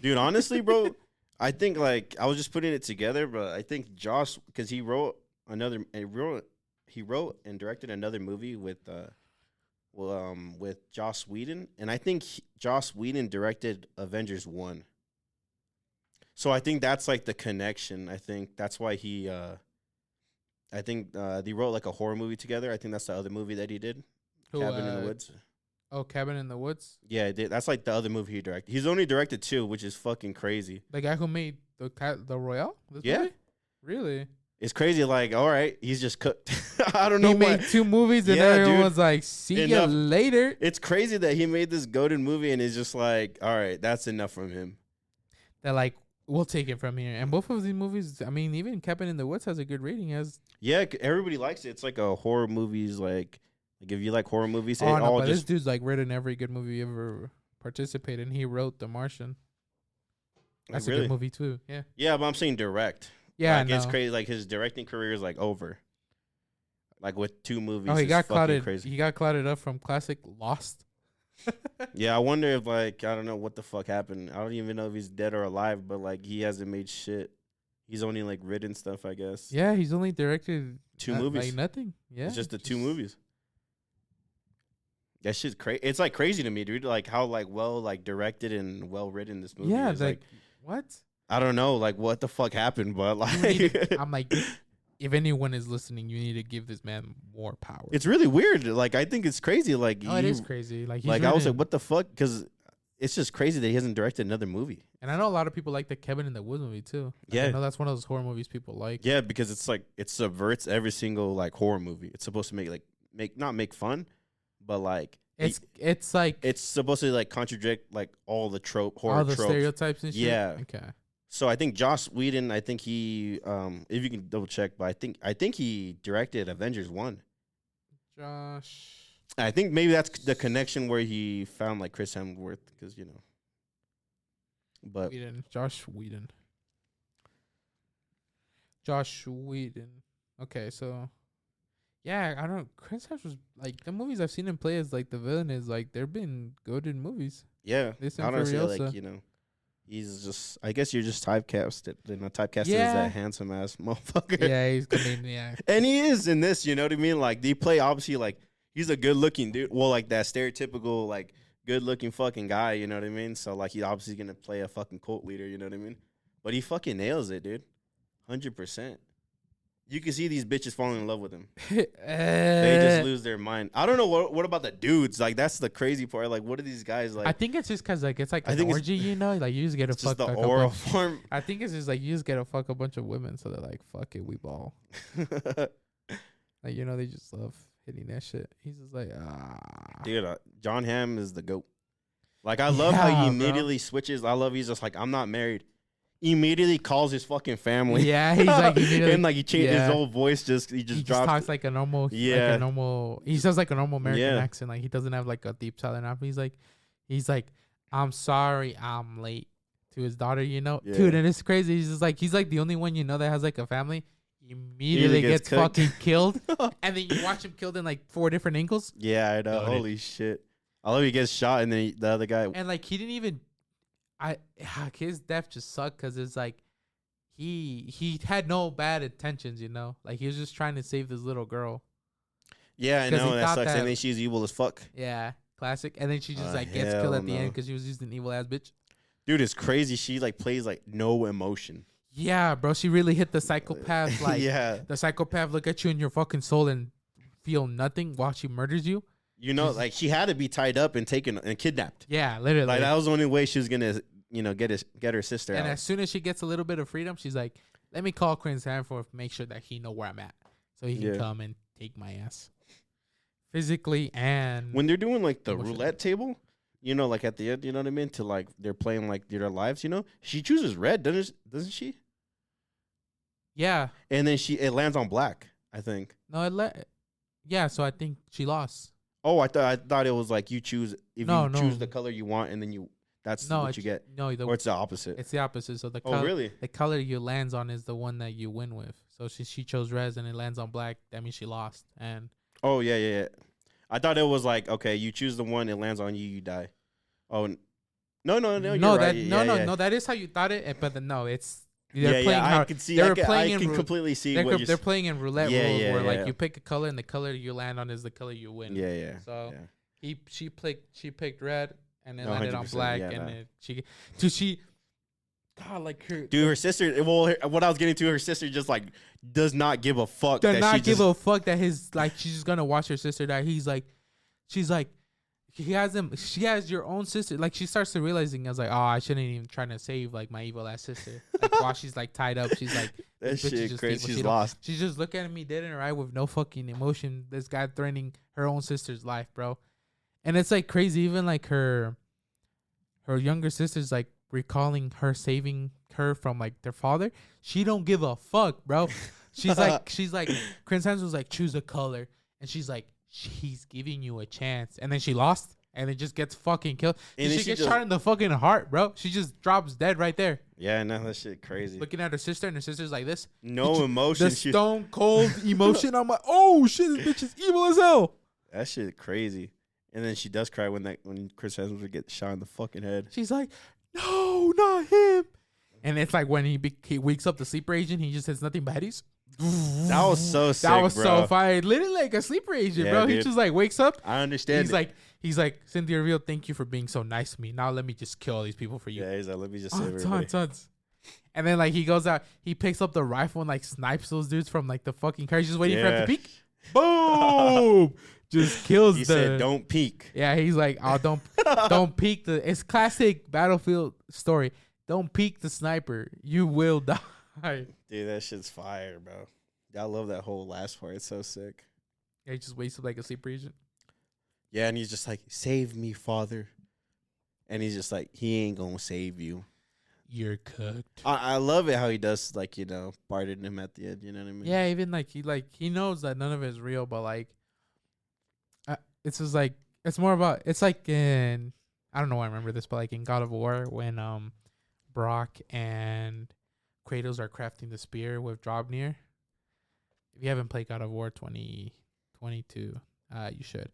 dude. Honestly, bro, I think like I was just putting it together, but I think Josh, because he wrote and directed another movie with Joss Whedon, and I think Joss Whedon directed Avengers 1. So I think that's like the connection. I think that's why he they wrote like a horror movie together. I think that's the other movie that he did, Who, Cabin in the Woods. Oh, Cabin in the Woods. Yeah, that's like the other movie he directed. He's only directed 2, which is fucking crazy. The guy who made the Royale. This Yeah. movie? Really? It's crazy. Like, all right, he's just cooked. I don't know He why. made 2 movies, and Yeah, everyone's dude. like, "See Enough. you later." It's crazy that he made this goated movie and is just like, all right, that's enough from him. They're like, "We'll take it from here." And both of these movies, I mean, even Cabin in the Woods has a good rating. Has Yeah, everybody likes it. It's like a horror movies. Like if you like horror movies, it oh no, all but this just dude's like written every good movie ever participated in. He wrote The Martian. That's a really. good movie too. Yeah. Yeah, but I'm saying direct. Yeah, like, it's no. crazy. Like his directing career is like over. Like with 2 movies. Oh, he it's got fucking clouded. Crazy. He got clouded up from classic Lost. Yeah, I wonder if like I don't know what the fuck happened. I don't even know if he's dead or alive, but like he hasn't made shit. He's only like written stuff, I guess. Yeah, he's only directed 2 movies. like nothing. Yeah, It's just the 2 movies. That shit's crazy. It's like crazy to me, dude. Like how like well like directed and well written this movie Yeah, is. like what? I don't know, like what the fuck happened, but You need like to- I'm like, if anyone is listening, you need to give this man more power. it's really weird. Like I think it's crazy. Like oh, it is crazy. Like, he's Like I was like, written- what the fuck? Because it's just crazy that he hasn't directed another movie. And I know a lot of people like the Cabin in the Woods movie too. Like, I Yeah. know that's one of those horror movies people like. Yeah, because it's like it subverts every single like horror movie. It's supposed to not make fun, but like It's like it's supposed to like contradict like all the horror all the tropes. stereotypes and shit. Yeah. Okay. So I think Joss Whedon, I think he if you can double check, but I think he directed Avengers 1. Josh. I think maybe that's the connection where he found like Chris Hemsworth because but Whedon. Josh Whedon. Josh Whedon. Okay, so Yeah, I don't. Chris Hemsworth was like the movies I've seen him play as like the villain is like they've been good in movies. Yeah, This I and don't say Furiosa. like he's just. I guess you're just typecasted. Typecasted as Yeah. that handsome ass motherfucker. Yeah, he's coming. Yeah, And he is in this. You know what I mean? Like they play obviously like he's a good looking dude. Well, like that stereotypical like good looking fucking guy. You know what I mean? So like he's obviously gonna play a fucking cult leader. You know what I mean? But he fucking nails it, dude. 100%. You can see these bitches falling in love with him. They just lose their mind. I don't know what about the dudes. Like that's the crazy part. Like what are these guys like? I think it's just because like it's like I an think orgy, you know, like you just get to it's fuck just the like, oral form. I think it's just like you just get to fuck a bunch of women, so they're like, fuck it, we ball. Like you know, they just love hitting that shit. He's just like, Dude, John Hamm is the GOAT. Like I love how he immediately switches. I love he's just like I'm not married. Immediately calls his fucking family. Yeah, he's like and like he changed his whole voice. He just talks like a normal. Yeah, like a normal. He says like a normal American accent. Like he doesn't have like a deep Southern accent. He's like, I'm sorry, I'm late to his daughter. You know, dude, and it's crazy. He's like the only one you know that has like a family. He immediately gets fucking killed, and then you watch him killed in like 4 different angles. Yeah, I know. Holy shit! I love he gets shot, and then the other guy. And like he didn't even. His death just sucked because it's like he had no bad intentions, you know, like he was just trying to save this little girl. Yeah, I know that sucks. And then she's evil as fuck. Yeah, classic. And then she just like gets killed at the end because she was just an evil ass bitch. Dude, it's crazy. She like plays like no emotion. Yeah, bro. She really hit the psychopath. Like the psychopath look at you in your fucking soul and feel nothing while she murders you. You know, like she had to be tied up and taken and kidnapped. Yeah, literally. Like that was the only way she was gonna, get her sister out. And as soon as she gets a little bit of freedom, she's like, "Let me call Chris Hemsworth, make sure that he know where I'm at, so he can come and take my ass, physically and." When they're doing like the roulette table, you know, like at the end, you know what I mean? To like they're playing like their lives, you know. She chooses red, doesn't she? Yeah. And then it lands on black, I think. No, yeah. So I think she lost. Oh, I thought it was like you choose choose the color you want, and then that's what you get. No, or it's the opposite. It's the opposite. So really? The color you lands on is the one that you win with. So she chose red and it lands on black. That means she lost. And yeah. I thought it was like, okay, you choose the one, it lands on you, you die. Oh no, you're right. That is how you thought it. But no, it's. I can see. I can completely see what you're. They're playing in roulette rules where like you pick a color and the color you land on is the color you win. Yeah. So she picked red and then landed on black and then God, like her sister. Well, what I was getting to, her sister just like does not give a fuck. Does not give a fuck that she's just gonna watch her sister die. She's like. She has your own sister. Like she starts to realizing, I was like, oh, I shouldn't even trying to save like my evil ass sister. Like while she's like tied up, she's like, that shit crazy. She's lost. She's just looking at me dead in her eye with no fucking emotion. This guy threatening her own sister's life, bro. And it's like crazy. Even like her younger sister's like recalling her saving her from like their father. She don't give a fuck, bro. She's like, Chris Hemsworth was like, choose a color, and she's like. He's giving you a chance, and then she lost, and it just gets fucking killed. And she gets shot in the fucking heart, bro. She just drops dead right there. Yeah, no, that shit crazy. Looking at her sister, and her sister's like this. No emotion. The stone cold emotion. I'm like, oh shit, this bitch is evil as hell. That shit crazy. And then she does cry when Chris Hemsworth gets shot in the fucking head. She's like, no, not him. And it's like when he wakes up the sleeper agent, he just says nothing but he's. That was so sick, That was bro. so fire. Literally like a sleeper agent, bro. Dude. He just like wakes up. I understand. He's like, Cynthia Reveal, thank you for being so nice to me. Now let me just kill all these people for you. Yeah, he's like, let me just save everybody. Tons. And then like he goes out, he picks up the rifle and like snipes those dudes from like the fucking car. He's just waiting for him to peek. Boom! Just kills. He said, "Don't peek." Yeah, he's like, "Oh, don't peek." It's classic Battlefield story. Don't peek the sniper. You will die. Dude, that shit's fire, bro. I love that whole last part. It's so sick. Yeah, he just wakes up like a sleeper agent. Yeah, and he's just like, "Save me, father." And he's just like, he ain't gonna save you. You're cooked. I love it how he does, like, pardon him at the end. You know what I mean? Yeah, even he knows that none of it is real, but like, it's just like it's more about it's like in I don't know why I remember this, but like in God of War when Brock and Kratos are crafting the spear with Draupnir. If you haven't played God of War 20, 22. You should.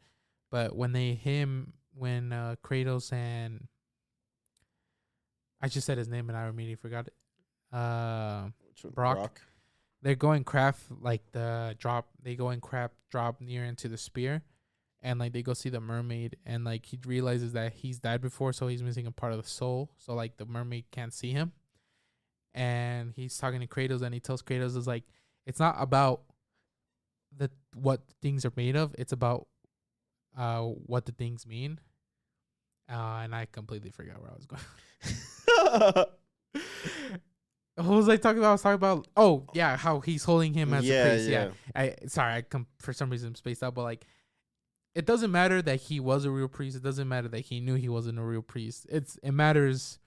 But when Kratos and I just said his name and I immediately forgot it. Brock. They're going craft like the drop. They go in craft drop near into the spear, and like they go see the mermaid, and like he realizes that he's died before, so he's missing a part of the soul. So like the mermaid can't see him, and he's talking to Kratos, and he tells Kratos is like it's not about what things are made of. It's about what the things mean. And I completely forgot where I was going. What was I talking about? I was talking about, oh yeah, how he's holding him as a priest. Yeah. For some reason spaced out, but like, it doesn't matter that he was a real priest. It doesn't matter that he knew he wasn't a real priest. It matters,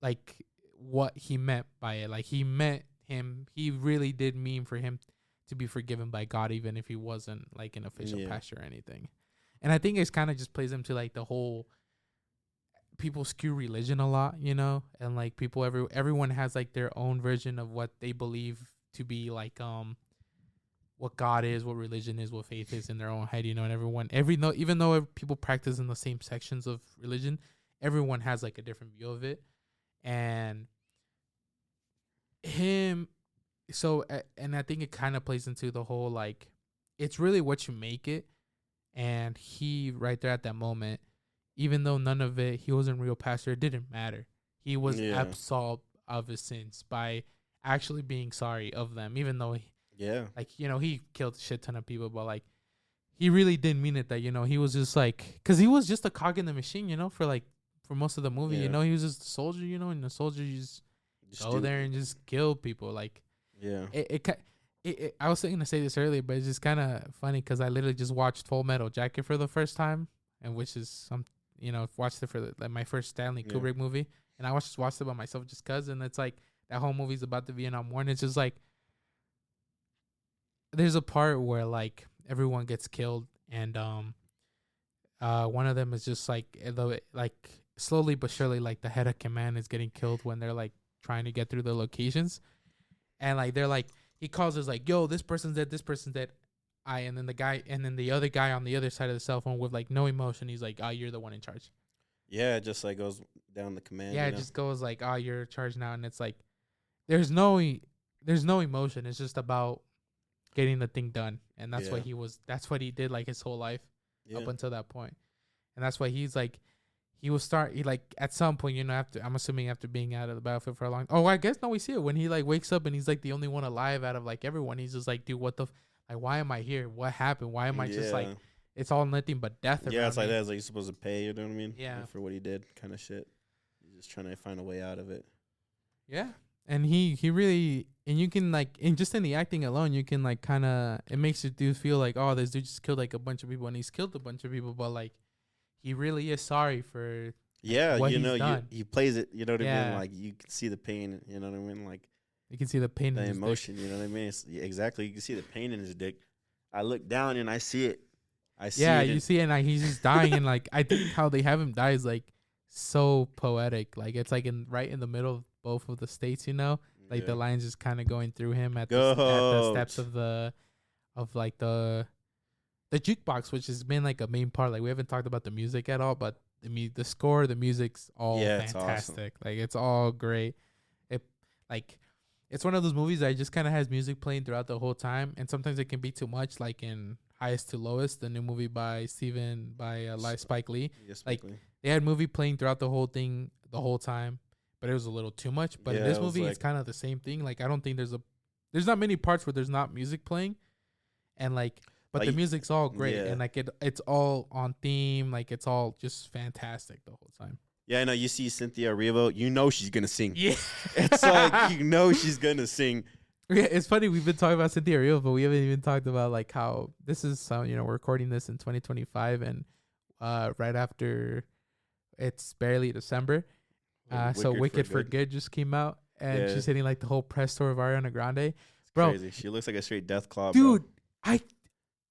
like, what he meant by it. Like, he really did mean for him to be forgiven by God, even if he wasn't like an official pastor or anything. And I think it's kind of just plays into like the whole people skew religion a lot, you know, and like everyone has like their own version of what they believe to be like what God is, what religion is, what faith is in their own head, you know. And even though people practice in the same sections of religion, everyone has like a different view of it. And and I think it kind of plays into the whole like it's really what you make it. And he right there at that moment, even though none of it, he wasn't a real pastor, it didn't matter. He was absolved of his sins by actually being sorry of them, even though he killed a shit ton of people, but like he really didn't mean it. That, you know, he was just like, because he was just a cog in the machine, you know, for most of the movie, you know, he was just a soldier, you know, and the soldier just go there and just kill people. Like, I was thinking to say this earlier, but it's just kind of funny because I literally just watched Full Metal Jacket for the first time, and which is watched it for my first Stanley Kubrick movie, and I just watched it by myself just cause, and it's like that whole movie's about the Vietnam War, and it's just like there's a part where like everyone gets killed, and one of them is just like slowly but surely like the head of command is getting killed when they're like trying to get through the locations, and like they're like he calls us like, yo, this person's dead, and then the other guy on the other side of the cell phone with like no emotion, he's like, oh, you're the one in charge. Yeah, it just like goes down the command. Yeah, it just goes like, oh, you're in charge now, and it's like there's no emotion. It's just about getting the thing done, and that's what he did like his whole life up until that point, and that's why he's like. He at some point, you know, I'm assuming after being out of the battlefield for a long. Oh, I guess no, we see it when he like wakes up and he's like the only one alive out of like everyone. He's just like, dude, what the, like, why am I here? What happened? Why am I just like, it's all nothing but death. Yeah, it's like that. It's like you're supposed to pay. You know what I mean? Yeah. Like for what he did, kind of shit. He's just trying to find a way out of it. Yeah, and he really, and you can like, and just in the acting alone, you can like kind of, it makes you do feel like, oh, this dude just killed like a bunch of people, and he's killed a bunch of people, but like. He really is sorry for what you know, he's done. he plays it, you know what I mean? Like, you can see the pain, you know what I mean? Like, you can see the pain in his emotion, dick. You know what I mean? Exactly. You can see the pain in his dick. I look down and I see it. You see it, and like, he's just dying, and like, I think how they have him die is like so poetic. Like, it's like right in the middle of both of the states, you know? Like, the lines just kind of going through him at the steps of the jukebox, which has been like a main part. Like, we haven't talked about the music at all, but the score, the music's all fantastic. Awesome. Like, it's all great. It's one of those movies that just kind of has music playing throughout the whole time, and sometimes it can be too much. Like in Highest to Lowest, the new movie by Spike Lee. They had movie playing throughout the whole thing the whole time, but it was a little too much. But in this movie, it's kind of the same thing. Like, I don't think there's not many parts where there's not music playing, and like. But the music's all great, and like it's all on theme. Like, it's all just fantastic the whole time. Yeah, I know. You see Cynthia Erivo, you know she's gonna sing. Yeah, it's like you know she's gonna sing. Yeah, it's funny. We've been talking about Cynthia Erivo, but we haven't even talked about like how this is. We're recording this in 2025, and right after it's barely December. So Wicked for Good just came out, and she's hitting like the whole press tour of Ariana Grande. Bro, crazy. She looks like a straight death claw, dude. Bro.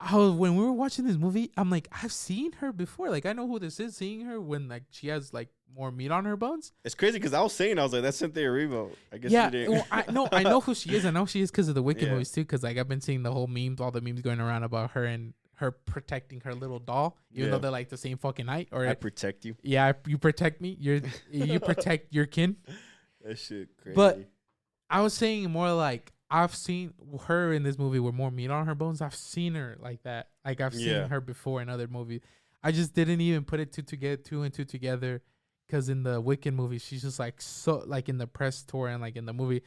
when we were watching this movie, I'm like, I've seen her before. Like, I know who this is. Seeing her when like she has like more meat on her bones. It's crazy because I was like, that's Cynthia Erivo. I guess Yeah, you didn't. well, I know who she is. I know she is because of the Wicked Yeah. movies too. Because like I've been seeing the whole memes, all the memes going around about her and her protecting her little doll, even though Yeah. they're like the same fucking height. Or I protect you. yeah, you protect me. You protect your kin. That shit crazy. But I was saying more like I've seen her in this movie with more meat on her bones. I've seen her like that. Like I've seen Yeah. her before in other movies. I just didn't even put it two and two together. Because in the Wicked movie, she's just like so like in the press tour and like in the movie,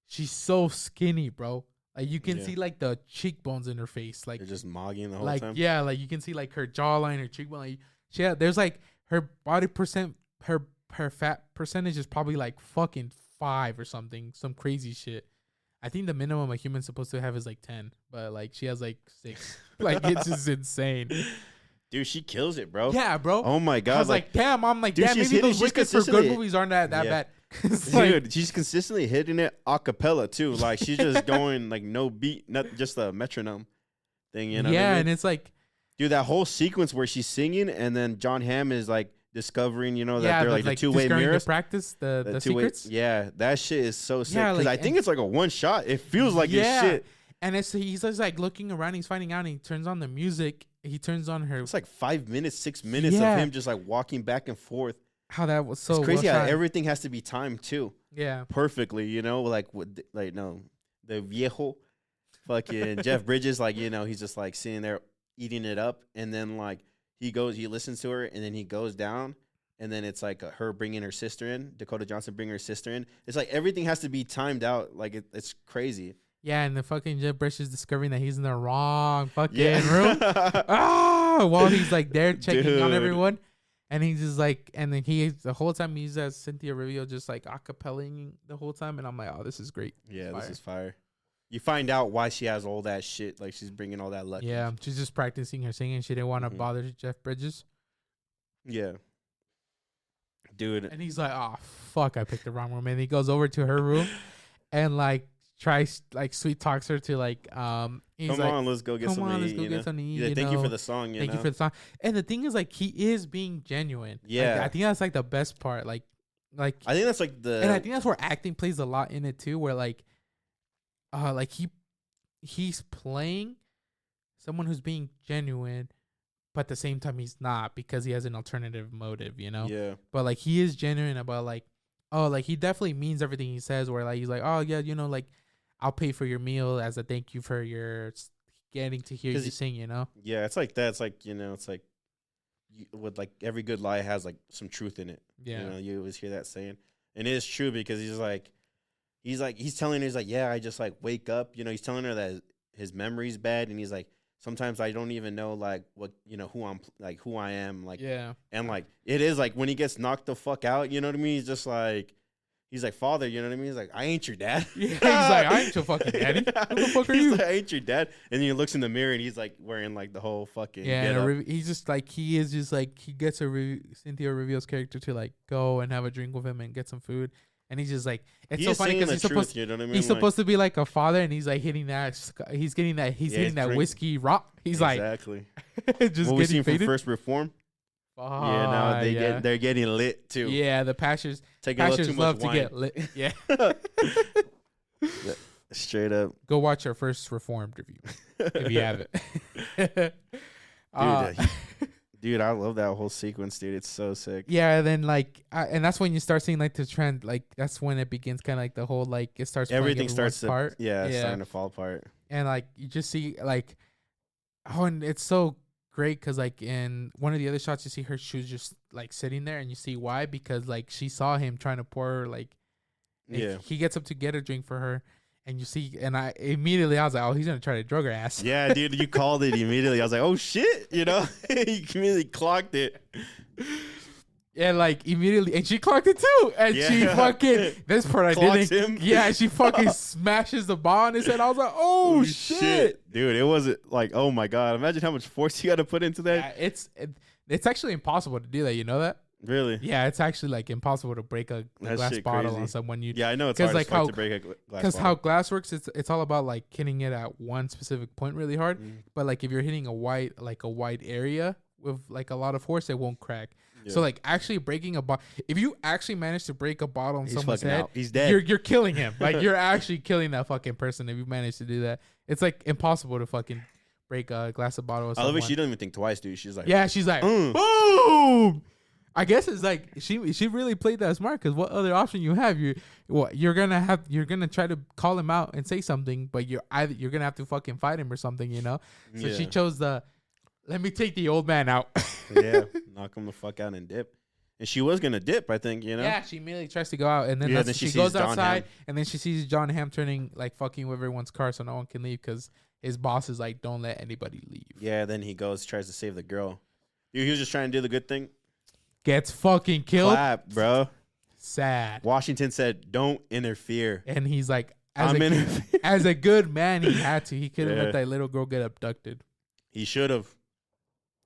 she's so skinny, bro. Like you can Yeah. see like the cheekbones in her face, like They're just mogging the whole like time. yeah, like you can see like her jawline, her cheekbone. Like there's like her body percent, her fat percentage is probably like fucking 5 or something, some crazy shit. I think the minimum a human's supposed to have is like 10, but like she has like 6. Like it's just insane. Dude, she kills it, bro. Yeah, bro. Oh my god. I was like, damn. I'm like, dude, damn. she's Maybe hitting- those she's Wicked for good consistently- movies aren't that Yeah. bad. It's like, dude, she's consistently hitting it a cappella too. Like she's just going like no beat, not just a metronome thing. You know? yeah, what I mean? and it's like, Dude, that whole sequence where she's singing and then John Hamm is like discovering, you know, that yeah, they're like the two-way discovering mirrors. the practice, the two-way- secrets. Yeah, that shit is so sick. Yeah, Because like, I think it's like a one shot. It feels like Yeah. it's shit. And he's just like looking around. He's finding out. And he turns on the music. He turns on her. It's like 5 minutes, 6 minutes Yeah. of him just like walking back and forth. How that was so It's crazy well how shot. everything has to be timed too. Yeah, Perfectly, you know, like the viejo, fucking Jeff Bridges, like, you know, he's just like sitting there eating it up, and then like he listens to her, and then he goes down, and then it's like her bringing her sister in, Dakota Johnson bringing her sister in. It's like everything has to be timed out, like it's crazy. yeah. And the fucking Jeff Bridges is discovering that he's in the wrong fucking Yeah. room. While he's like there checking on Dude. everyone. And he's just like, and then the whole time he's as Cynthia Erivo just like acapelling the whole time. And I'm like, oh, this is great. Yeah, Fire. this is fire. You find out why she has all that shit, like she's bringing all that luck. Yeah, she's just practicing her singing. She didn't want to Mhm. bother Jeff Bridges. Yeah. Dude. And he's like, oh, fuck, I picked the wrong room. And he goes over to her room and like tries, like sweet talks her to like, he's Come like, on, let's go get come something on, to let's eat, go you get know? something to eat. He's like, you thank you for know? the song, Thank know? you for the song. And the thing is, like, he is being genuine. Yeah. Like, I think that's like the best part. Like, I think that's like and I think that's where acting plays a lot in it too, where like he's playing someone who's being genuine, but at the same time he's not, because he has an alternative motive, you know. Yeah. But like he is genuine about like, oh, like he definitely means everything he says. Where like he's like, oh yeah, you know, like I'll pay for your meal as a thank you for your getting to hear 'Cause you sing, you know. Yeah, it's like that. It's like, you know, it's like with like every good lie has like some truth in it. Yeah. You know, you always hear that saying. And it is true because he's telling her, he's like, yeah, I just like wake up. You know, he's telling her that his memory's bad. And he's like, sometimes I don't even know like what, you know, who I am. Like, Yeah. and like, it is like when he gets knocked the fuck out, you know what I mean? He's like, father, you know what I mean? He's like, I ain't your dad. Yeah, he's like, I ain't your fucking daddy. Who the fuck are He's you? like, I ain't your dad. And then he looks in the mirror and he's like wearing like the whole fucking Yeah, get and up. he's just like, he is just like, he gets Cynthia Erivo's character to like go and have a drink with him and get some food, and he's just like, it's so He's funny saying because the he's truth, supposed you know what I mean? he's Like, supposed to be like a father, and he's like hitting that, he's hitting that drink- whiskey rock. He's exactly. like just What we getting seen from faded. First Reform? Ah, They're getting lit too. yeah, the pastors Taking a little too much love to wine. get lit. Yeah, Straight up. go watch our First Reformed review if you haven't. Dude, I love that whole sequence, dude. It's so sick. Yeah, and then like, and that's when you start seeing like the trend. Like that's when it begins, kind of like the whole like it starts. playing Everything everyone's starts to part. it's starting to fall apart. And like you just see like, oh, and it's so great because like in one of the other shots you see her, she was just like sitting there, and you see why, because like she saw him trying to pour her like, he gets up to get a drink for her, and you see, and I was like, oh, he's gonna try to drug her ass. Yeah, dude, you called it immediately. I was like, oh shit, you know, you immediately clocked it. And like immediately, and she clocked it too, and she fucking this part I Clocks didn't. him. Yeah, she fucking smashes the ball on his head. I was like, oh shit. Dude, it wasn't like, oh my god, imagine how much force you got to put into that. Yeah, it's actually impossible to do that. You know that? Really? Yeah, it's actually like impossible to break a That glass shit bottle crazy. on someone. Yeah, I know it's 'cause hard like as fuck how- to break a glass Because bottle. how glass works, it's all about like hitting it at one specific point really hard. Mm. But like if you're hitting a wide area with like a lot of force, it won't crack. Yeah. So like actually breaking a bottle, if you actually manage to break a bottle on He's someone's fucking head, out. He's dead. you're killing him. Like you're actually killing that fucking person if you manage to do that. It's like impossible to fucking break a glass of bottle. I love it. She doesn't even think twice, dude. She's like, Yeah, she's like, Mm. boom. I guess it's like she really played that smart because what other option you have? You're gonna try to call him out and say something, but you're gonna have to fucking fight him or something, you know. So Yeah. she chose let me take the old man out. yeah, knock him the fuck out and dip. And she was gonna dip, I think, you know. Yeah, she immediately tries to go out, and then, Yeah, that's, then she she sees goes John outside, Hamm. and then she sees John Hamm turning like fucking with everyone's car, so no one can leave because his boss is like, don't let anybody leave. Yeah, then he tries to save the girl. Dude, he was just trying to do the good thing. Gets fucking killed. Clap, bro. Sad. Washington said, "Don't interfere." And he's like, I'm as a good man, he had to. He couldn't Yeah. let that little girl get abducted. He should have.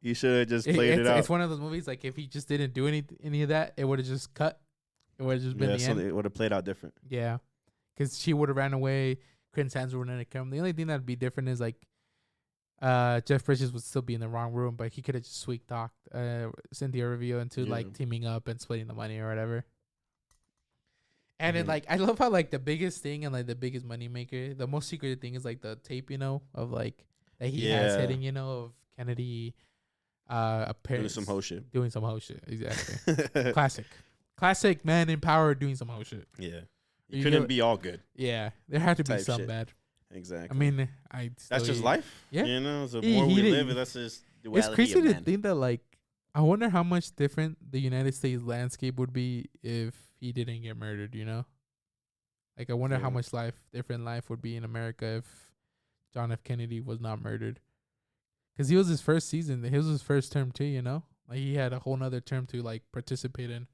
He should have just played it out. It's one of those movies like if he just didn't do any of that, it would have just cut. It would have just been Yeah, the so end. it would have played out different. Yeah, because she would have ran away. Chris Hemsworth wouldn't come. The only thing that'd be different is like, Jeff Bridges would still be in the wrong room, but he could have just sweet talked Cynthia Review into Yeah. like teaming up and splitting the money or whatever. And then Mhm. like I love how like the biggest thing and like the biggest money maker, the most secretive thing is like the tape, of like that he has Yeah. hitting, of Kennedy, Doing apparently some whole shit. doing some whole shit. Exactly. Classic man in power doing some whole shit. Yeah. You You couldn't get- be all good. Yeah, there had to be Type some shit. bad. Exactly. I mean, that's just life. Yeah. You know, the He- more he we did- live, that's just It's duality crazy of to man. think that like I wonder how much different the United States landscape would be if he didn't get murdered. Like I wonder how Yeah. much different life would be in America if John F. Kennedy was not murdered. Because he was his first season. His was his first term too. Like he had a whole nother term to like participate in.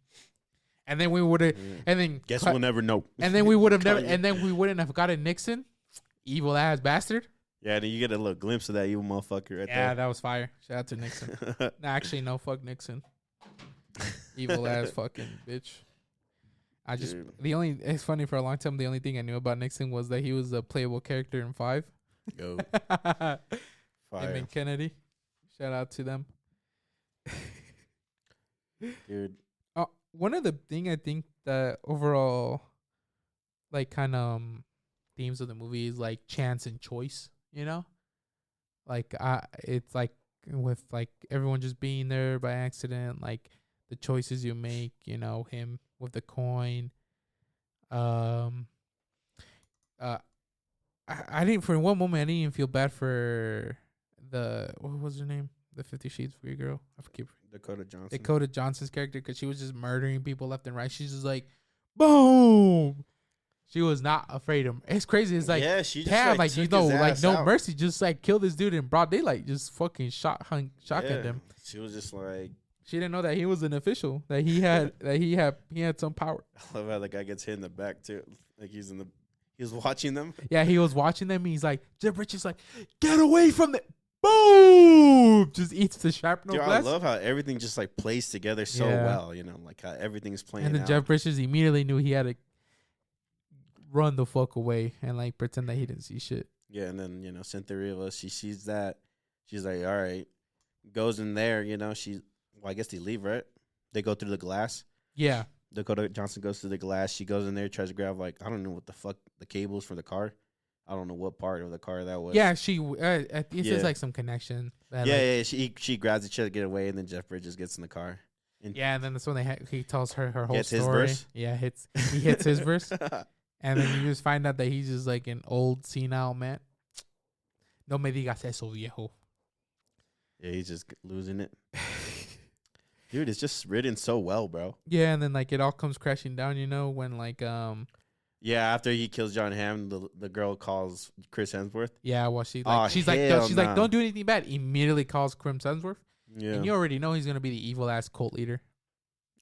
And then we would have, Yeah. and then Guess we'll never know. and then we would have never, Kanye. and then we wouldn't have gotten Nixon, evil ass bastard. Yeah, then you get a little glimpse of that evil motherfucker right Yeah, that was fire. Shout out to Nixon. there. Nah, actually, no, fuck Nixon. Evil ass fucking bitch. Dude. It's funny for a long time. The only thing I knew about Nixon was that he was a playable character in 5. Go. Him Fire. and Kennedy. Shout out to them. Dude. One of the thing I think that overall, like kind of themes of the movie is like chance and choice. Like it's like with like everyone just being there by accident, like the choices you make. Him with the coin. I didn't for one moment I didn't even feel bad for what was her name? The 50 Shades of Grey girl. I forget. Dakota Johnson's character, because she was just murdering people left and right. She's just like, boom. She was not afraid of him. It's crazy. It's like, yeah, she just damn, like took his ass no out. mercy. Just like kill this dude in broad daylight. Just fucking shotgun Yeah. him. She was just like, She didn't know that he was an official. That he had he had some power. I love how the guy gets hit in the back too. Like he was watching them. Yeah, he was watching them. And he's like, Jeff Bridges like, get away from the boom. Just eats the shrapnel Dude, glass. I love how everything just like plays together so Yeah. well. Like how everything's playing. And then out. Jeff Bridges immediately knew he had to run the fuck away and like pretend that he didn't see shit. Yeah, and then Cynthia Rivas, she sees that. She's like, all right, goes in there. I guess they leave, right? They go through the glass. Yeah. Dakota Johnson goes through the glass. She goes in there, tries to grab like I don't know what the fuck the cables for the car. I don't know what part of the car that was. Yeah, she it's Yeah. just like some connection. That, Yeah, like, yeah. She grabs it, tries to get away, and then Jeff Bridges gets in the car. And Yeah, and then that's when he tells her whole Gets his story. verse? Yeah, he hits his verse, and then you just find out that he's just like an old senile man. No me digas eso, viejo. Yeah, he's just losing it. Dude, it's just written so well, bro. Yeah, and then like it all comes crashing down, when like Yeah, after he kills John Hamm, the girl calls Chris Hemsworth. yeah, well she's Oh, like hell she's nah. like don't do anything bad. Immediately calls Chris Hemsworth, Yeah, and you already know he's gonna be the evil ass cult leader.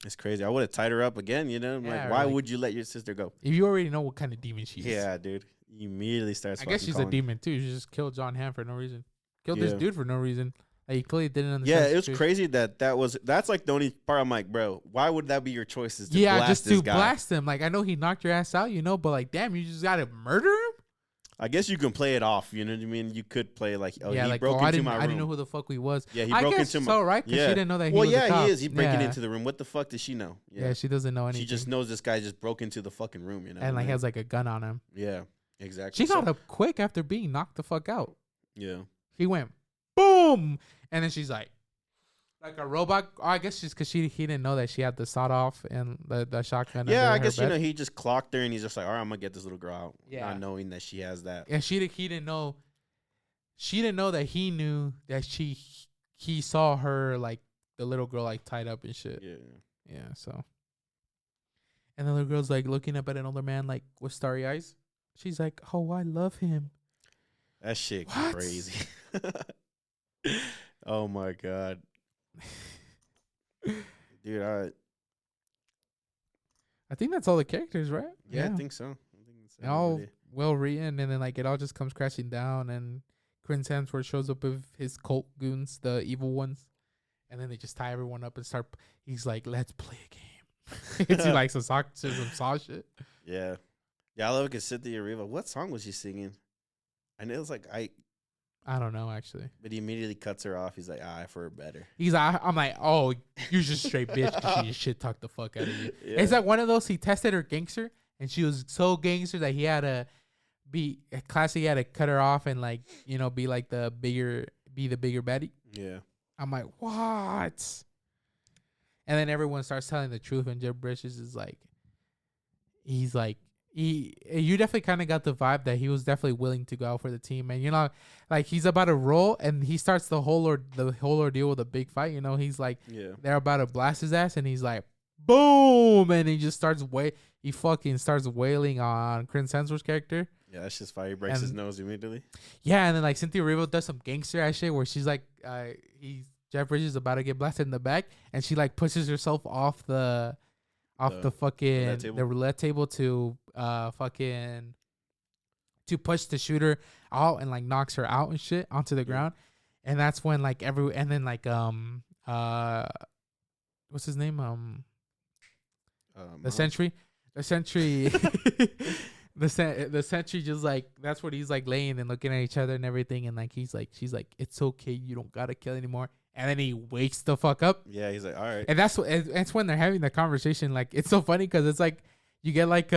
it's crazy. I would have tied her up again. I'm Yeah, like, or why like- would you let your sister go? If you already know what kind of demon she is. Yeah, dude. He immediately starts. I guess she's a demon too. She just killed John Hamm for no reason. Killed this Yeah. dude for no reason. Like, he clearly didn't Yeah, understand. it was crazy that's like the only part I'm like, bro, why would that be your choice? Is to Yeah, blast just this to guy? blast him. Like, I know he knocked your ass out, you know, but like, damn, you just gotta murder him. I guess you can play it off. You know what I mean? You could play like, oh, Yeah, he like, broke into my room. I didn't know who the fuck we was. Yeah, he I broke guess into so, my. right? Because Yeah. she didn't know that he Well, was a yeah, cop. he is. He breaking Yeah. into the room. What the fuck does she know? Yeah, she doesn't know anything. She just knows this guy just broke into the fucking room. You know, and like has like a gun on him. Yeah, exactly. She got up quick after being knocked the fuck out. Yeah. He went boom, and then she's like a robot. Oh, I guess just because he didn't know that she had the sawed off and the shotgun. Yeah, under I her guess bed. he just clocked her and he's just like, all right, I'm gonna get this little girl out. Yeah. Not knowing that she has that. And he didn't know. She didn't know that he knew that he saw her like the little girl like tied up and shit. Yeah. Yeah. So. And the little girl's like looking up at an older man like with starry eyes. She's like, "Oh, I love him." That shit What? crazy. Oh my god. Dude, I think that's all the characters, right? I think so. I think it's all everybody. well written, and then like it all just comes crashing down, and Chris Hemsworth shows up with his cult goons, the evil ones, and then they just tie everyone up and start. He's like, "Let's play a game." It's like some saw shit. Yeah. Yeah, I love it because Cynthia Erivo. What song was she singing? I know it was like I don't know actually. but he immediately cuts her off. He's like, I've heard better. He's like, I'm like, oh, you're just straight bitch because she just shit talked the fuck out of you. Yeah. It's like one of those. He tested her gangster, and she was so gangster that he had to be classy. He had to cut her off and like be the bigger baddie. Yeah. I'm like, what? And then everyone starts telling the truth, and Jeff Bridges is like, you definitely kind of got the vibe that he was definitely willing to go out for the team, and like he's about to roll, and he starts the whole ordeal with a big fight. He's like, they're about to blast his ass, and he's like, boom, and he just starts he fucking starts wailing on Chris Hemsworth's character. Yeah, that's just fire. He breaks his nose immediately. Yeah, and then like Cynthia Erivo does some gangster ass shit where she's like, Jeff Bridges is about to get blasted in the back, and she like pushes herself off the fucking the roulette table to to push the shooter out and like knocks her out and shit onto the ground. And that's when like what's his name? The Sentry. The Sentry the Sentry just like, that's what he's like laying and looking at each other and everything, and like she's like, it's okay, you don't gotta kill anymore. And then he wakes the fuck up. Yeah, he's like, all right. And that's when they're having the conversation. Like, it's so funny because it's like you get like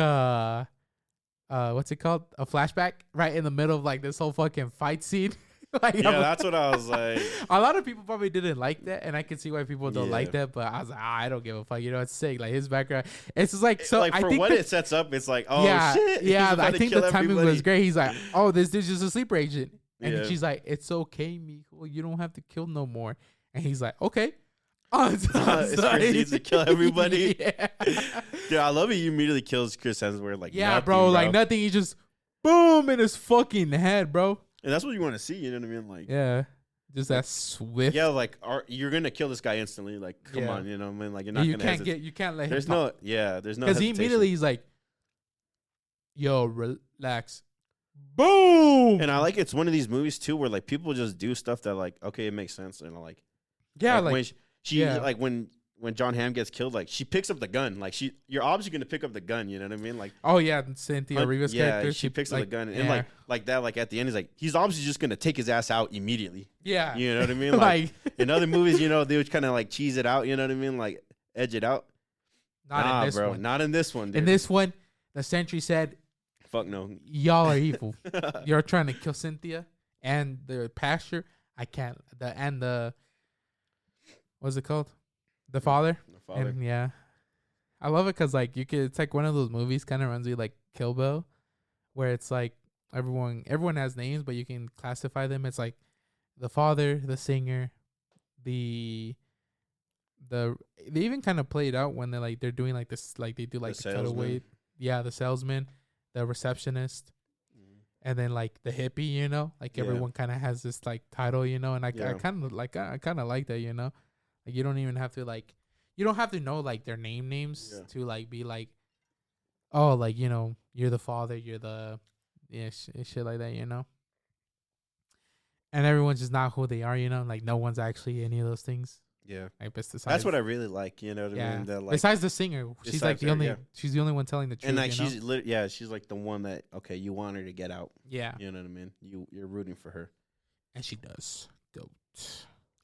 what's it called? A flashback right in the middle of like this whole fucking fight scene. Like, yeah, that's what I was like. A lot of people probably didn't like that, and I can see why people don't like that. But I was like, I don't give a fuck. It's sick. Like his background, it's just like so. Like for I think what it sets up, it's like, oh yeah, shit. Yeah, I think the timing was great. He's like, oh, this dude's just a sleeper agent, and she's like, it's okay, Mijo, you don't have to kill no more. And he's like, okay. It's Chris needs to kill everybody. Yeah. Dude, I love it. He immediately kills Chris Hemsworth. Like, yeah, nothing, bro. Like nothing. He just boom in his fucking head, bro. And that's what you want to see. You know what I mean? Like, yeah, just that swift. Yeah, like you're gonna kill this guy instantly. Like, come on, you know what I mean? Like, you're not gonna. You can't let him. There's no. Yeah, there's no. Because he immediately he's like, yo, relax. Boom. And I like it's one of these movies too where like people just do stuff that like, okay, it makes sense, and like. Yeah, like when she like when John Hamm gets killed, like she picks up the gun. Like you're obviously gonna pick up the gun. You know what I mean? Like, oh yeah, Cynthia Erivo's character. She picks up the gun, and like that. Like at the end, he's like, he's obviously just gonna take his ass out immediately. Yeah, you know what I mean? Like in other movies, they would kind of like cheese it out. You know what I mean? Like edge it out. Not in this one. Not in this one. Dude. In this one, the Sentry said, "Fuck no, y'all are evil. You're trying to kill Cynthia and the pastor. I can't. What's it called? The father. And yeah, I love it because like it's like one of those movies kind of runs you like Kill Bill, where it's like everyone has names, but you can classify them. It's like the father, the singer, they even kind of play it out when they're doing like this, like they do like the cutaway. Yeah, the salesman, the receptionist, and then like the hippie. Like everyone kind of has this like title, and I kind of like that, Like you don't even have to you don't have to know like their names to like be like, oh, like you're the father, you're the shit like that, and everyone's just not who they are. Like no one's actually any of those things. Yeah. Like besides, That's what I really like. You know what I mean? That, like, besides the singer, she's like besides the her, only. yeah. She's the only one telling the truth. and like you know? she's like the one that you want her to get out. Yeah, You know what I mean? You're rooting for her. and she does. Goat.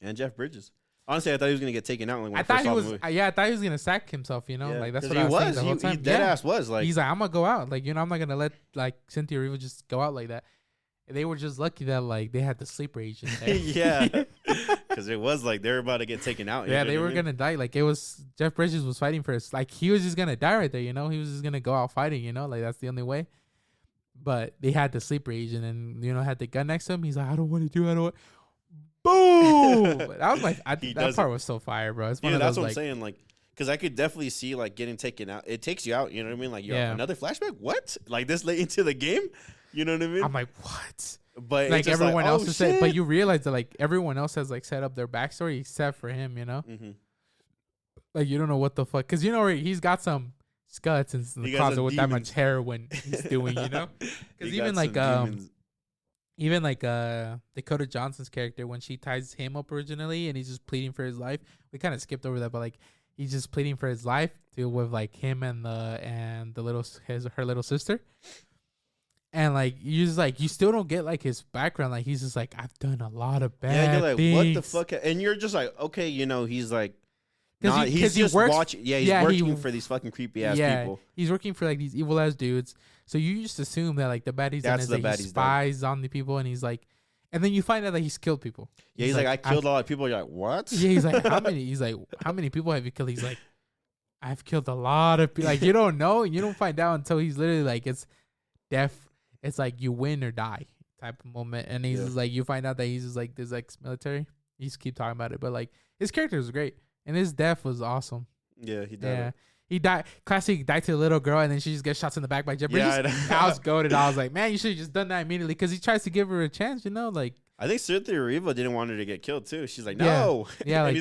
And Jeff Bridges. Honestly, I thought he was gonna get taken out. Like, when I thought he was. the movie. I thought he was gonna sack himself. Yeah, Like that's 'cause what I was saying the whole He time. dead ass was like. He's like, I'm gonna go out. Like I'm not gonna let like Cynthia Erivo just go out like that. And they were just lucky that like they had the sleeper agent there. Yeah, because it was like they were about to get taken out. Yeah, they were gonna die. Like it was Jeff Bridges was fighting for his. Like he was just gonna die right there. He was just gonna go out fighting. Like that's the only way. But they had the sleeper agent, and had the gun next to him. He's like, I don't want to do. I don't want. Boom! That was like that part was so fire, bro. It's one of that's those, what I'm saying. Like, because I could definitely see like getting taken out. It takes you out. You know what I mean? Like, another flashback. What? Like this late into the game? You know what I mean? I'm like, what? But like everyone else is set, but you. you realize that like everyone else has like set up their backstory except for him. Mm-hmm. Like you don't know what the fuck, because he's got some scuts in the closet with that much heroin he's doing. Because even like Dakota Johnson's character, when she ties him up originally and he's just pleading for his life, we kind of skipped over that, but like he's just pleading for his life to with like him and her little sister. And like you still don't get like his background. Like he's just like, I've done a lot of bad you're like, things. what the fuck? And you're just like, okay, he's like, he's just works, watching. Yeah, he's working for these fucking creepy ass people. He's working for like these evil ass dudes. So you just assume that like the baddies he spies on the people, and he's like, and then you find out that he's killed people. Yeah, he's like, I killed a lot of people. You're like, what? Yeah, he's like, how many? He's like, how many people have you killed? He's like, I've killed a lot of people. Like you don't know, and you don't find out until he's literally like, it's death. It's like you win or die type of moment, and he's just like, you find out that he's just like this ex-military. He just keep talking about it, but like his character was great, and his death was awesome. Yeah, he died. Yeah, he died. Classic died to the little girl, and then she just gets shot in the back by Jeff Bridges. I was goated. I was like, man, you should have just done that immediately, because he tries to give her a chance. Like I think Cynthia Erivo didn't want her to get killed too. She's like, no. Yeah, like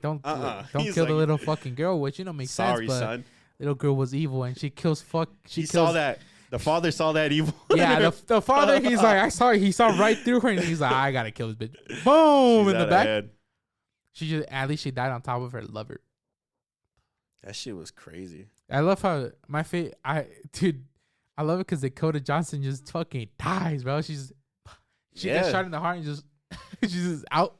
don't kill the little fucking girl, which makes sense. But son. Little girl was evil, and she kills. He saw that. The father saw that evil. Yeah, the father, he's like, he saw right through her, and he's like, I gotta kill this bitch. Boom, in the back. Head. At least she died on top of her lover. That shit was crazy. I love how I love it because Dakota Johnson just fucking dies, bro. She gets shot in the heart and just she's just out.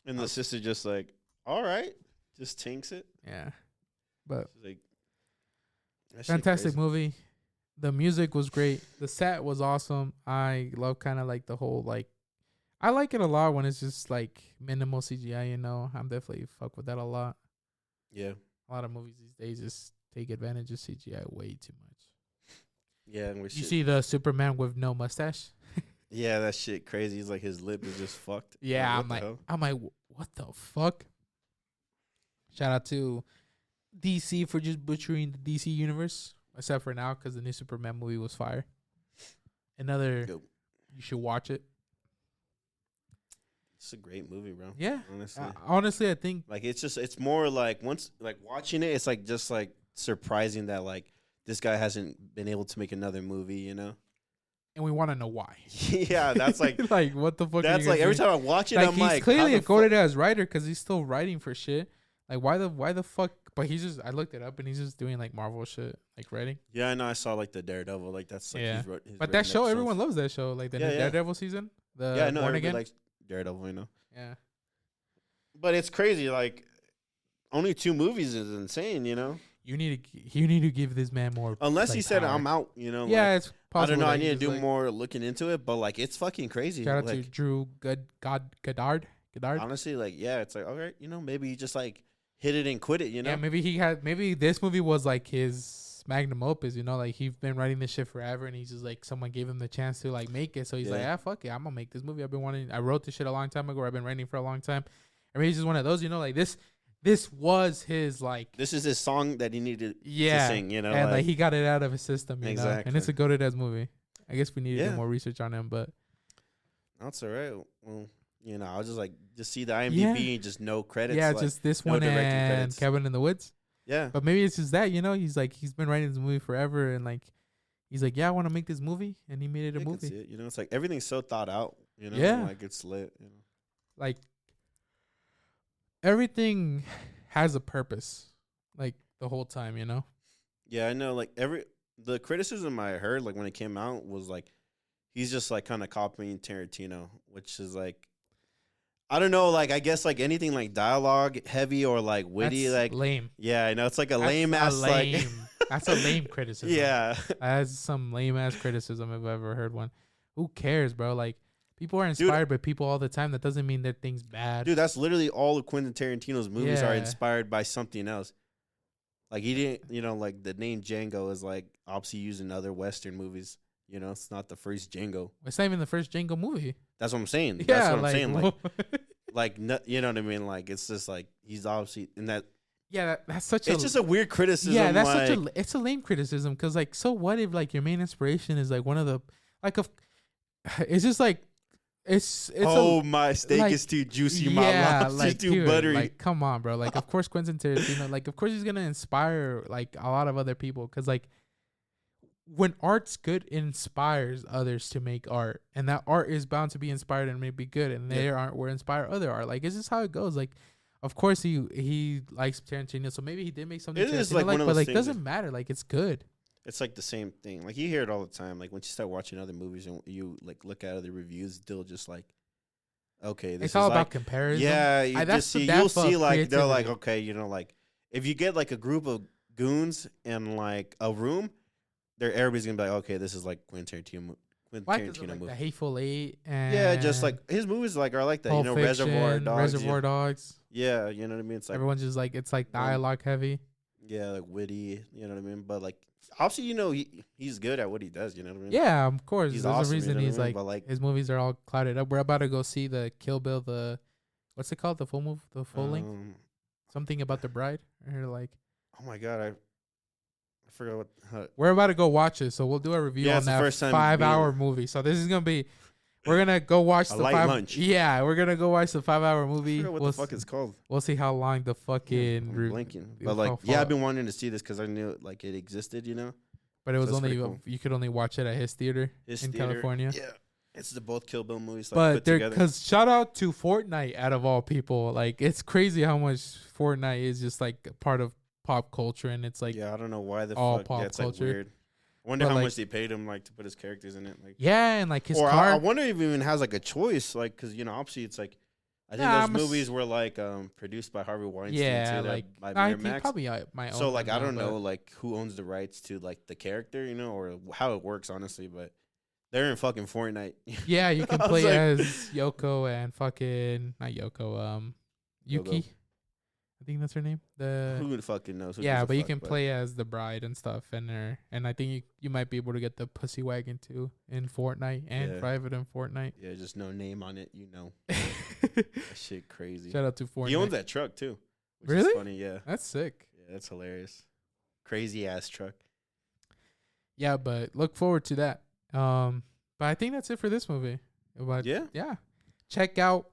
And the sister just like, all right, just tinks it. Yeah, but like, fantastic movie. The music was great. The set was awesome. I love kind of like the whole like. I like it a lot when it's just like minimal CGI. I'm definitely fuck with that a lot. Yeah. A lot of movies these days just take advantage of CGI way too much. Yeah, and you see the Superman with no mustache? Yeah, that shit crazy. He's like his lip is just fucked. Yeah, I'm like, what the fuck? Shout out to DC for just butchering the DC universe, except for now because the new Superman movie was fire. You should watch it. It's a great movie, bro. Yeah, honestly, I think like it's more like once like watching it, it's like just like surprising that like this guy hasn't been able to make another movie, And we want to know why. Yeah, that's like like what the fuck? That's like every time I watch it, I'm he's like, clearly a goated as writer because he's still writing for shit. Like why the fuck? But he's just I looked it up and he's just doing like Marvel shit, like writing. Yeah, I know. I saw like the Daredevil, like that's like his but that show, everyone loves that show, like the new Daredevil season. I know everybody likes Daredevil, Yeah. But it's crazy. Like only 2 movies is insane, You need to give this man more. Unless like, he said power. I'm out, Yeah, like, it's possible. I don't know. I need to do more looking into it, but like it's fucking crazy. Shout out like, to Drew Goddard. Honestly, like it's like all right, maybe he just like hit it and quit it, Yeah, maybe this movie was like his magnum opus, like he's been writing this shit forever, and he's just like someone gave him the chance to like make it, so he's like, fuck it, I'm gonna make this movie. I wrote this shit a long time ago. I've been writing for a long time. I mean, he's just one of those, like this was his like. This is his song that he needed to sing, and like he got it out of his system, exactly. And it's a goated ass movie. I guess we need to do more research on him, but that's all right. Well, I'll just see the IMDb and just no credits. Yeah, just this one and credits. Cabin in the Woods. Yeah, but maybe it's just that he's been writing this movie forever, and like he's like, I want to make this movie, and he made it a movie. It's like everything's so thought out. You know, Yeah. like it's lit. You know? Like everything has a purpose, like the whole time, you know. Yeah, I know. Like the criticism I heard, like when it came out, was like he's just like kind of copying Tarantino, which is like I don't know. Like I guess like anything like dialogue heavy or like witty, That's like lame. yeah, I know it's like a That's lame a ass like lame. That's a lame criticism. yeah, That's some lame ass criticism if I've ever heard one. Who cares, bro? Like people are Dude. inspired by people all the time. That doesn't mean that things bad. dude. That's literally all of Quentin Tarantino's movies are Yeah. inspired by something else. Like he didn't, you know, like the name Django is like obviously used in other Western movies. You know, it's not the first Django. It's not even the first Django movie. That's what I'm saying. Yeah, That's what I'm saying. Like, like no, you know what I mean? Like, it's just like he's obviously in that. yeah, that's such It's just a weird criticism. yeah, that's like, such a it's a lame criticism because like so what if like your main inspiration is like one of the like of it's just like it's oh my steak like, is too juicy, yeah, my lobster's like, too dude, buttery. like come on, bro. Like of course Quentin Tarantino, like of course he's gonna inspire like a lot of other people because like when art's good, it inspires others to make art, and that art is bound to be inspired and may be good, and their art will inspire other art. Like, it's just how it goes. Like, of course he likes Tarantino, so maybe he did make something. It is like one of but those like things doesn't matter. Like, it's good. It's like the same thing. Like you hear it all the time. Like once you start watching other movies and you like look at other reviews, they'll just like, okay, this It's is all like, about comparison. yeah, you just see, you'll see like they're like, creativity. okay, you know, like if you get like a group of goons in like a room, everybody's gonna be like, okay, this is like Quentin Tarantino. Why? Because like movie. the Hateful Eight and Yeah, just like his movies like are like that. Pulp you know, Fiction, Reservoir Dogs. Dogs. Yeah, you know what I mean. It's like Everyone's just like it's like dialogue heavy. yeah, like witty. You know what I mean. But like obviously, you know, he's good at what he does. You know what I mean. Yeah, of course. He's There's awesome, a reason you know what he's I mean? like, But, like, his movies are all clouded up. We're about to go see the Kill Bill, the what's it called? The full length? Something about the bride. Or like Oh my god, I forgot what. we're about to go watch it, so we'll do a review Yeah, on it's the that first time 5-hour movie. So this is gonna be we're gonna go watch A the light 5 lunch. Yeah, we're gonna go watch the 5-hour I movie. forgot what We'll the fuck it's called. we'll see how long the fucking I'm blanking. But like, how yeah, far- I've been wanting to see this because I knew like it existed. You know, but it was so it's only pretty cool. you could only watch it at his theater His in theater. California. Yeah, it's the both Kill Bill movies. Like, But put they're together. because shout out to Fortnite out of all people. Like it's crazy how much Fortnite is just like a part of pop culture, and it's like Yeah, I don't know why the all fuck. pop Yeah, it's culture. like weird. I wonder But, how like- much they paid him like to put his characters in it. Like, and like his or car. I wonder if he even has like a choice. Like, because you know, obviously it's like. I think Yeah, those I'm a s- movies were like produced by Harvey Weinstein yeah, too, like by I think Miramax. probably might own So like them I now, don't but- know like who owns the rights to like the character, you know, or how it works honestly, but they're in fucking Fortnite. Yeah, you can I was play like- as Yoko and fucking not Yoko, Yuki. Gogo. I think that's her name. The Who the fucking knows? Who yeah, gives a but you fuck, can play as the bride and stuff, and I think you might be able to get the pussy wagon too in Fortnite and Yeah. private in Fortnite. Yeah, just no name on it, you know. That shit crazy. Shout out to Fortnite. He owns that truck too. Which Really? Is funny, yeah. That's sick. Yeah, that's hilarious. Crazy ass truck. Yeah, but look forward to that. But I think that's it for this movie. But Yeah. check out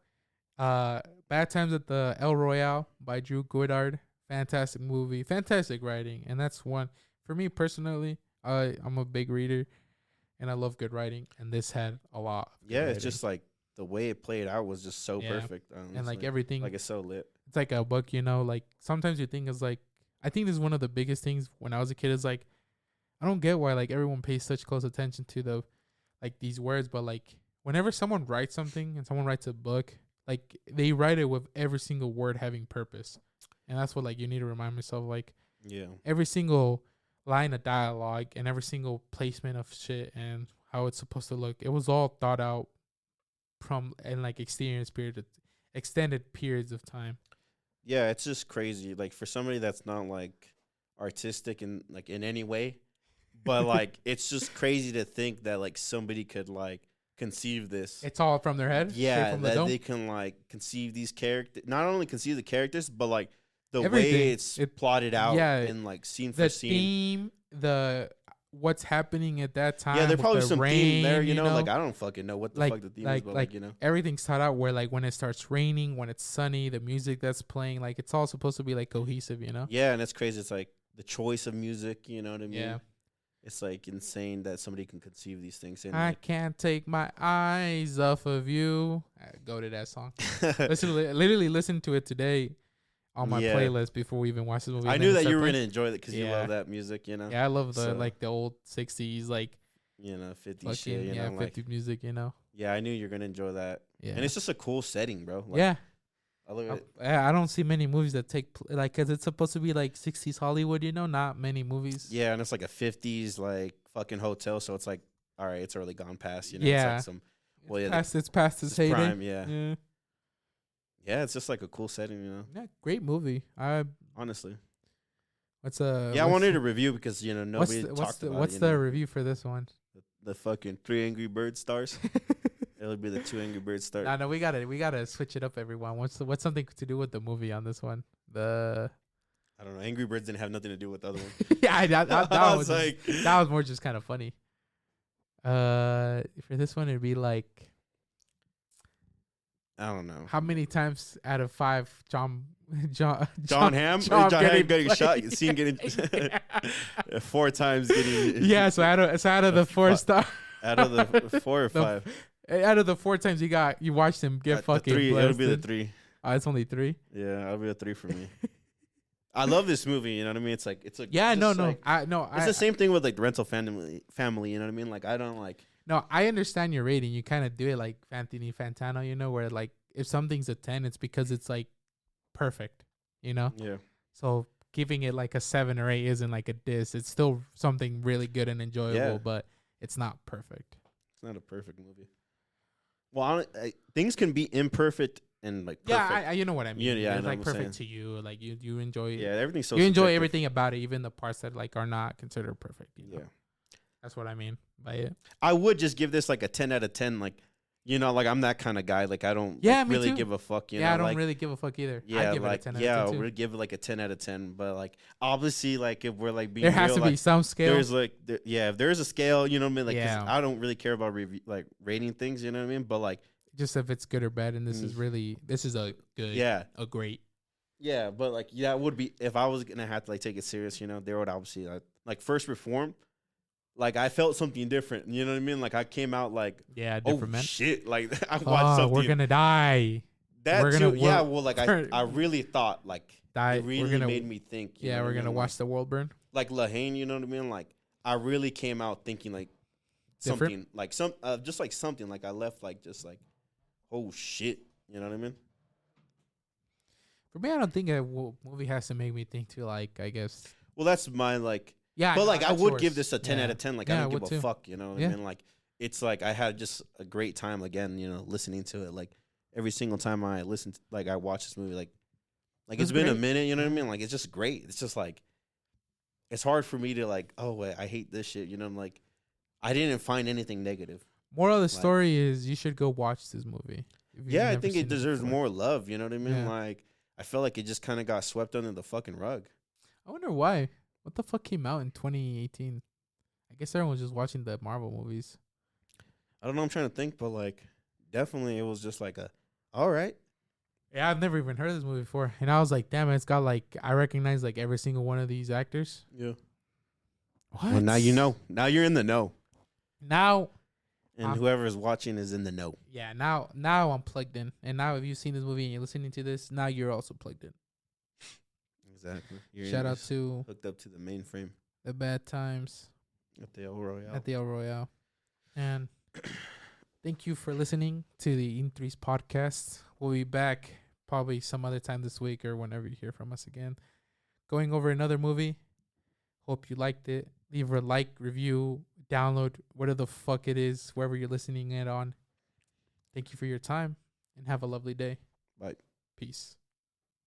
Bad Times at the El Royale by Drew Goddard. Fantastic movie, fantastic writing, and that's one for me personally. I'm a big reader, and I love good writing, and this had a lot. Of good Yeah, it's writing. just like the way it played out was just so Yeah. perfect. and like everything. like it's so lit. It's like a book, like sometimes you think is like, I think this is one of the biggest things when I was a kid is like, I don't get why like everyone pays such close attention to the, like these words, but like whenever someone writes something and someone writes a book, like they write it with every single word having purpose. And that's what like you need to remind yourself, like Yeah. every single line of dialogue and every single placement of shit and how it's supposed to look. It was all thought out from and like extended periods of time. Yeah, it's just crazy. Like for somebody that's not like artistic in like in any way, but like it's just crazy to think that like somebody could like conceive this. It's all from their head. straight Yeah, from the that dome? they can like conceive these characters. Not only conceive the characters, but like the Everything. way it's plotted out yeah, and like scene the for scene. theme, the what's happening at that time. Yeah, there's with probably the some rain, theme there, you know? Like I don't fucking know what the like fuck the theme like is, but like like you know. everything's thought out. Where like when it starts raining, when it's sunny, the music that's playing, like it's all supposed to be like cohesive, you know? Yeah, and it's crazy. It's like the choice of music, you know what I mean? Yeah. It's like insane that somebody can conceive these things. And I can't take my eyes off of you. Go to that song. Literally listen to it today on my playlist before we even watch this movie. I knew that you were gonna enjoy it because you love that music. You know. Yeah, I love the old 60s 50 shit. 50 music. Yeah, I knew you're gonna enjoy that. Yeah, and it's just a cool setting, bro. I love it. I don't see many movies that take because it's supposed to be 60s Hollywood, not many movies. Yeah, and it's like a 50s fucking hotel, so it's like, all right, it's already gone past, Yeah, it's like it's past its heyday. Prime, yeah, it's just like a cool setting, Yeah, great movie. Honestly, I wanted to review because nobody talked about it. What's the review for this one? The fucking 3 Angry Bird stars. It'll be the 2 Angry Birds start. No, we gotta switch it up, everyone. What's something to do with the movie on this one? I don't know. Angry Birds didn't have nothing to do with the other one. Yeah, that was that was more just kind of funny. For this one, it'd be I don't know. How many times out of 5 John Hamm getting shot? You see him getting 4 times getting. Yeah, so out of the 4 star. Out of the 4 or 5. Out of the 4 times you watched him get fucking 3, blasted. It'll be the 3. It's only 3. Yeah, it'll be a 3 for me. I love this movie. You know what I mean? It's a. It's the same thing with the rental family. You know what I mean? I don't . No, I understand your rating. You kind of do it like Anthony Fantano. Where if something's a 10, it's because it's perfect. Yeah. So giving it a 7 or 8 isn't a diss. It's still something really good and enjoyable, but it's not perfect. It's not a perfect movie. Well, things can be imperfect and perfect. Yeah, you know what I mean. Yeah, it's perfect to you. You enjoy. Yeah, everything's so. You enjoy subjective. everything about it, even the parts that are not considered perfect. Yeah, that's what I mean by it. I would just give this a 10 out of 10. I'm that kind of guy. I don't really give a fuck. I don't really give a fuck either. Yeah, I'd give it a 10 out of 10 I too. would give it a 10 out of 10. But obviously, if we're being there has real, to be some scale. There's if there's a scale, you know what I mean. 'Cause I don't really care about rating things. You know what I mean. But just if it's good or bad, and this is a good, a great. Yeah, but it would be if I was gonna have to take it serious. There would obviously First Reform. I felt something different. You know what I mean? I came out different man. Shit! I watched something. We're gonna die. That too. Yeah. Well, I really thought it really made me think. We're gonna watch the world burn. Lahane, you know what I mean? I really came out thinking something just something I left oh shit, you know what I mean? For me, I don't think a movie has to make me think too. I guess. Well, that's my Yeah, but I would give this a 10 out of 10. I don't give a fuck, you know what I mean? It's I had just a great time again, listening to it. Every single time I listen to, I watch this movie, it's been a minute, you know what I mean? It's just great. It's just it's hard for me to I hate this shit, you know? I didn't find anything negative. Moral of the story is you should go watch this movie. Yeah, I think it deserves more love, you know what I mean? Yeah. I feel it just kind of got swept under the fucking rug. I wonder why. What the fuck came out in 2018? I guess everyone was just watching the Marvel movies. I don't know. I'm trying to think, but definitely it was just all right. Yeah, I've never even heard of this movie before, and I was like, damn it, it's got I recognize every single one of these actors. Yeah. What? Well, now you know. Now you're in the know. Now. And whoever is watching is in the know. Yeah. Now I'm plugged in, and now if you've seen this movie and you're listening to this, now you're also plugged in. Exactly. Shout out to hooked up to the mainframe. The Bad Times at the El Royale. At the El Royale. And thank you for listening to the In3's podcast. We'll be back probably some other time this week or whenever you hear from us again. Going over another movie. Hope you liked it. Leave a like, review, download, whatever the fuck it is, wherever you're listening it on. Thank you for your time and have a lovely day. Bye. Peace.